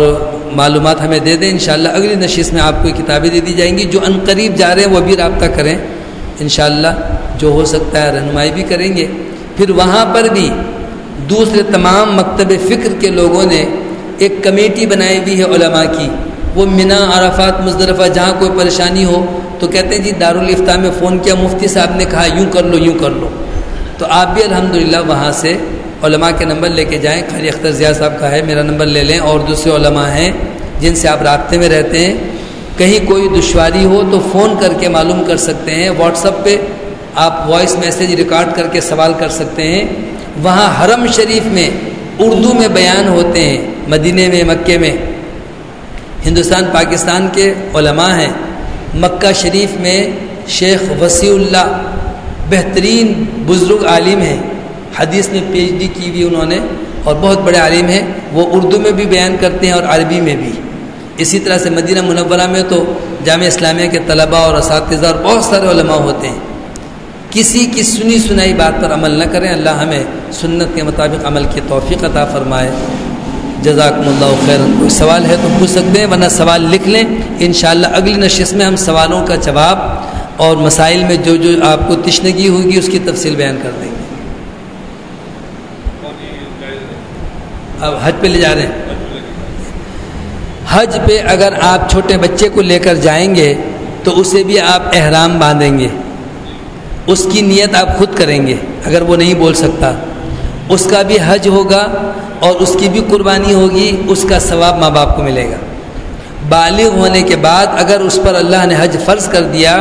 معلومات ہمیں دے دیں، انشاءاللہ اگلی نشست میں آپ کو یہ کتابیں دے دی جائیں گی. جو عنقریب جا رہے ہیں وہ بھی رابطہ کریں، انشاءاللہ جو ہو سکتا ہے رہنمائی بھی کریں گے. پھر وہاں پر بھی دوسرے تمام مکتب فکر کے لوگوں نے ایک کمیٹی بنائی ہوئی ہے علماء کی. وہ منا، عرفات، مزدلفہ جہاں کوئی پریشانی ہو تو کہتے ہیں جی دارالفتاح میں فون کیا، مفتی صاحب نے کہا یوں کر لو یوں کر لو. تو آپ بھی الحمدللہ وہاں سے علماء کے نمبر لے کے جائیں. قاری اختر ضیاء صاحب کا ہے، میرا نمبر لے لیں، اور دوسرے علماء ہیں جن سے آپ رابطے میں رہتے ہیں. کہیں کوئی دشواری ہو تو فون کر کے معلوم کر سکتے ہیں. واٹس ایپ پہ آپ وائس میسیج ریکارڈ کر کے سوال کر سکتے ہیں. وہاں حرم شریف میں اردو میں بیان ہوتے ہیں. مدینے میں، مکے میں ہندوستان پاکستان کے علماء ہیں. مکہ شریف میں شیخ وسیع اللہ بہترین بزرگ عالم ہیں، حدیث میں PhD کی ہوئی انہوں نے اور بہت بڑے عالم ہیں. وہ اردو میں بھی بیان کرتے ہیں اور عربی میں بھی. اسی طرح سے مدینہ منورہ میں تو جامعہ اسلامیہ کے طلباء اور اساتذہ اور بہت سارے علماء ہوتے ہیں. کسی کی سنی سنائی بات پر عمل نہ کریں. اللہ ہمیں سنت کے مطابق عمل کی توفیق عطا فرمائے. جزاکم اللہ خیر. کوئی سوال ہے تو پوچھ سکتے ہیں، ورنہ سوال لکھ لیں. انشاءاللہ اگلی نشست میں ہم سوالوں کا جواب اور مسائل میں جو جو آپ کو تشنگی ہوگی اس کی تفصیل بیان کر دیں گے. اب حج پہ لے جا رہے ہیں. حج پہ اگر آپ چھوٹے بچے کو لے کر جائیں گے تو اسے بھی آپ احرام باندھیں گے. اس کی نیت آپ خود کریں گے. اگر وہ نہیں بول سکتا اس کا بھی حج ہوگا اور اس کی بھی قربانی ہوگی. اس کا ثواب ماں باپ کو ملے گا. بالغ ہونے کے بعد اگر اس پر اللہ نے حج فرض کر دیا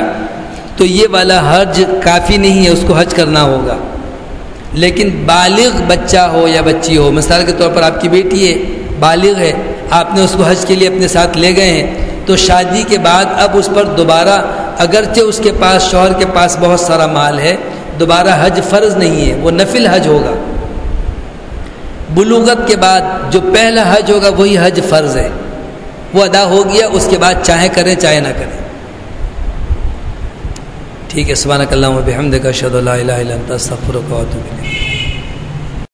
تو یہ والا حج کافی نہیں ہے، اس کو حج کرنا ہوگا۔ لیکن بالغ بچہ ہو یا بچی ہو، مثال کے طور پر آپ کی بیٹی ہے، بالغ ہے، آپ نے اس کو حج کے لیے اپنے ساتھ لے گئے ہیں، تو شادی کے بعد اب اس پر دوبارہ، اگرچہ اس کے پاس، شوہر کے پاس بہت سارا مال ہے، دوبارہ حج فرض نہیں ہے، وہ نفل حج ہوگا۔ بلوغت کے بعد جو پہلا حج ہوگا وہی حج فرض ہے، وہ ادا ہو گیا، اس کے بعد چاہے کریں چاہے نہ کریں۔ ٹھیک ہے، سبحانک اللہم و بحمدک، اشہد ان لا الہ الا انت، استغفرک و اتوب الیک۔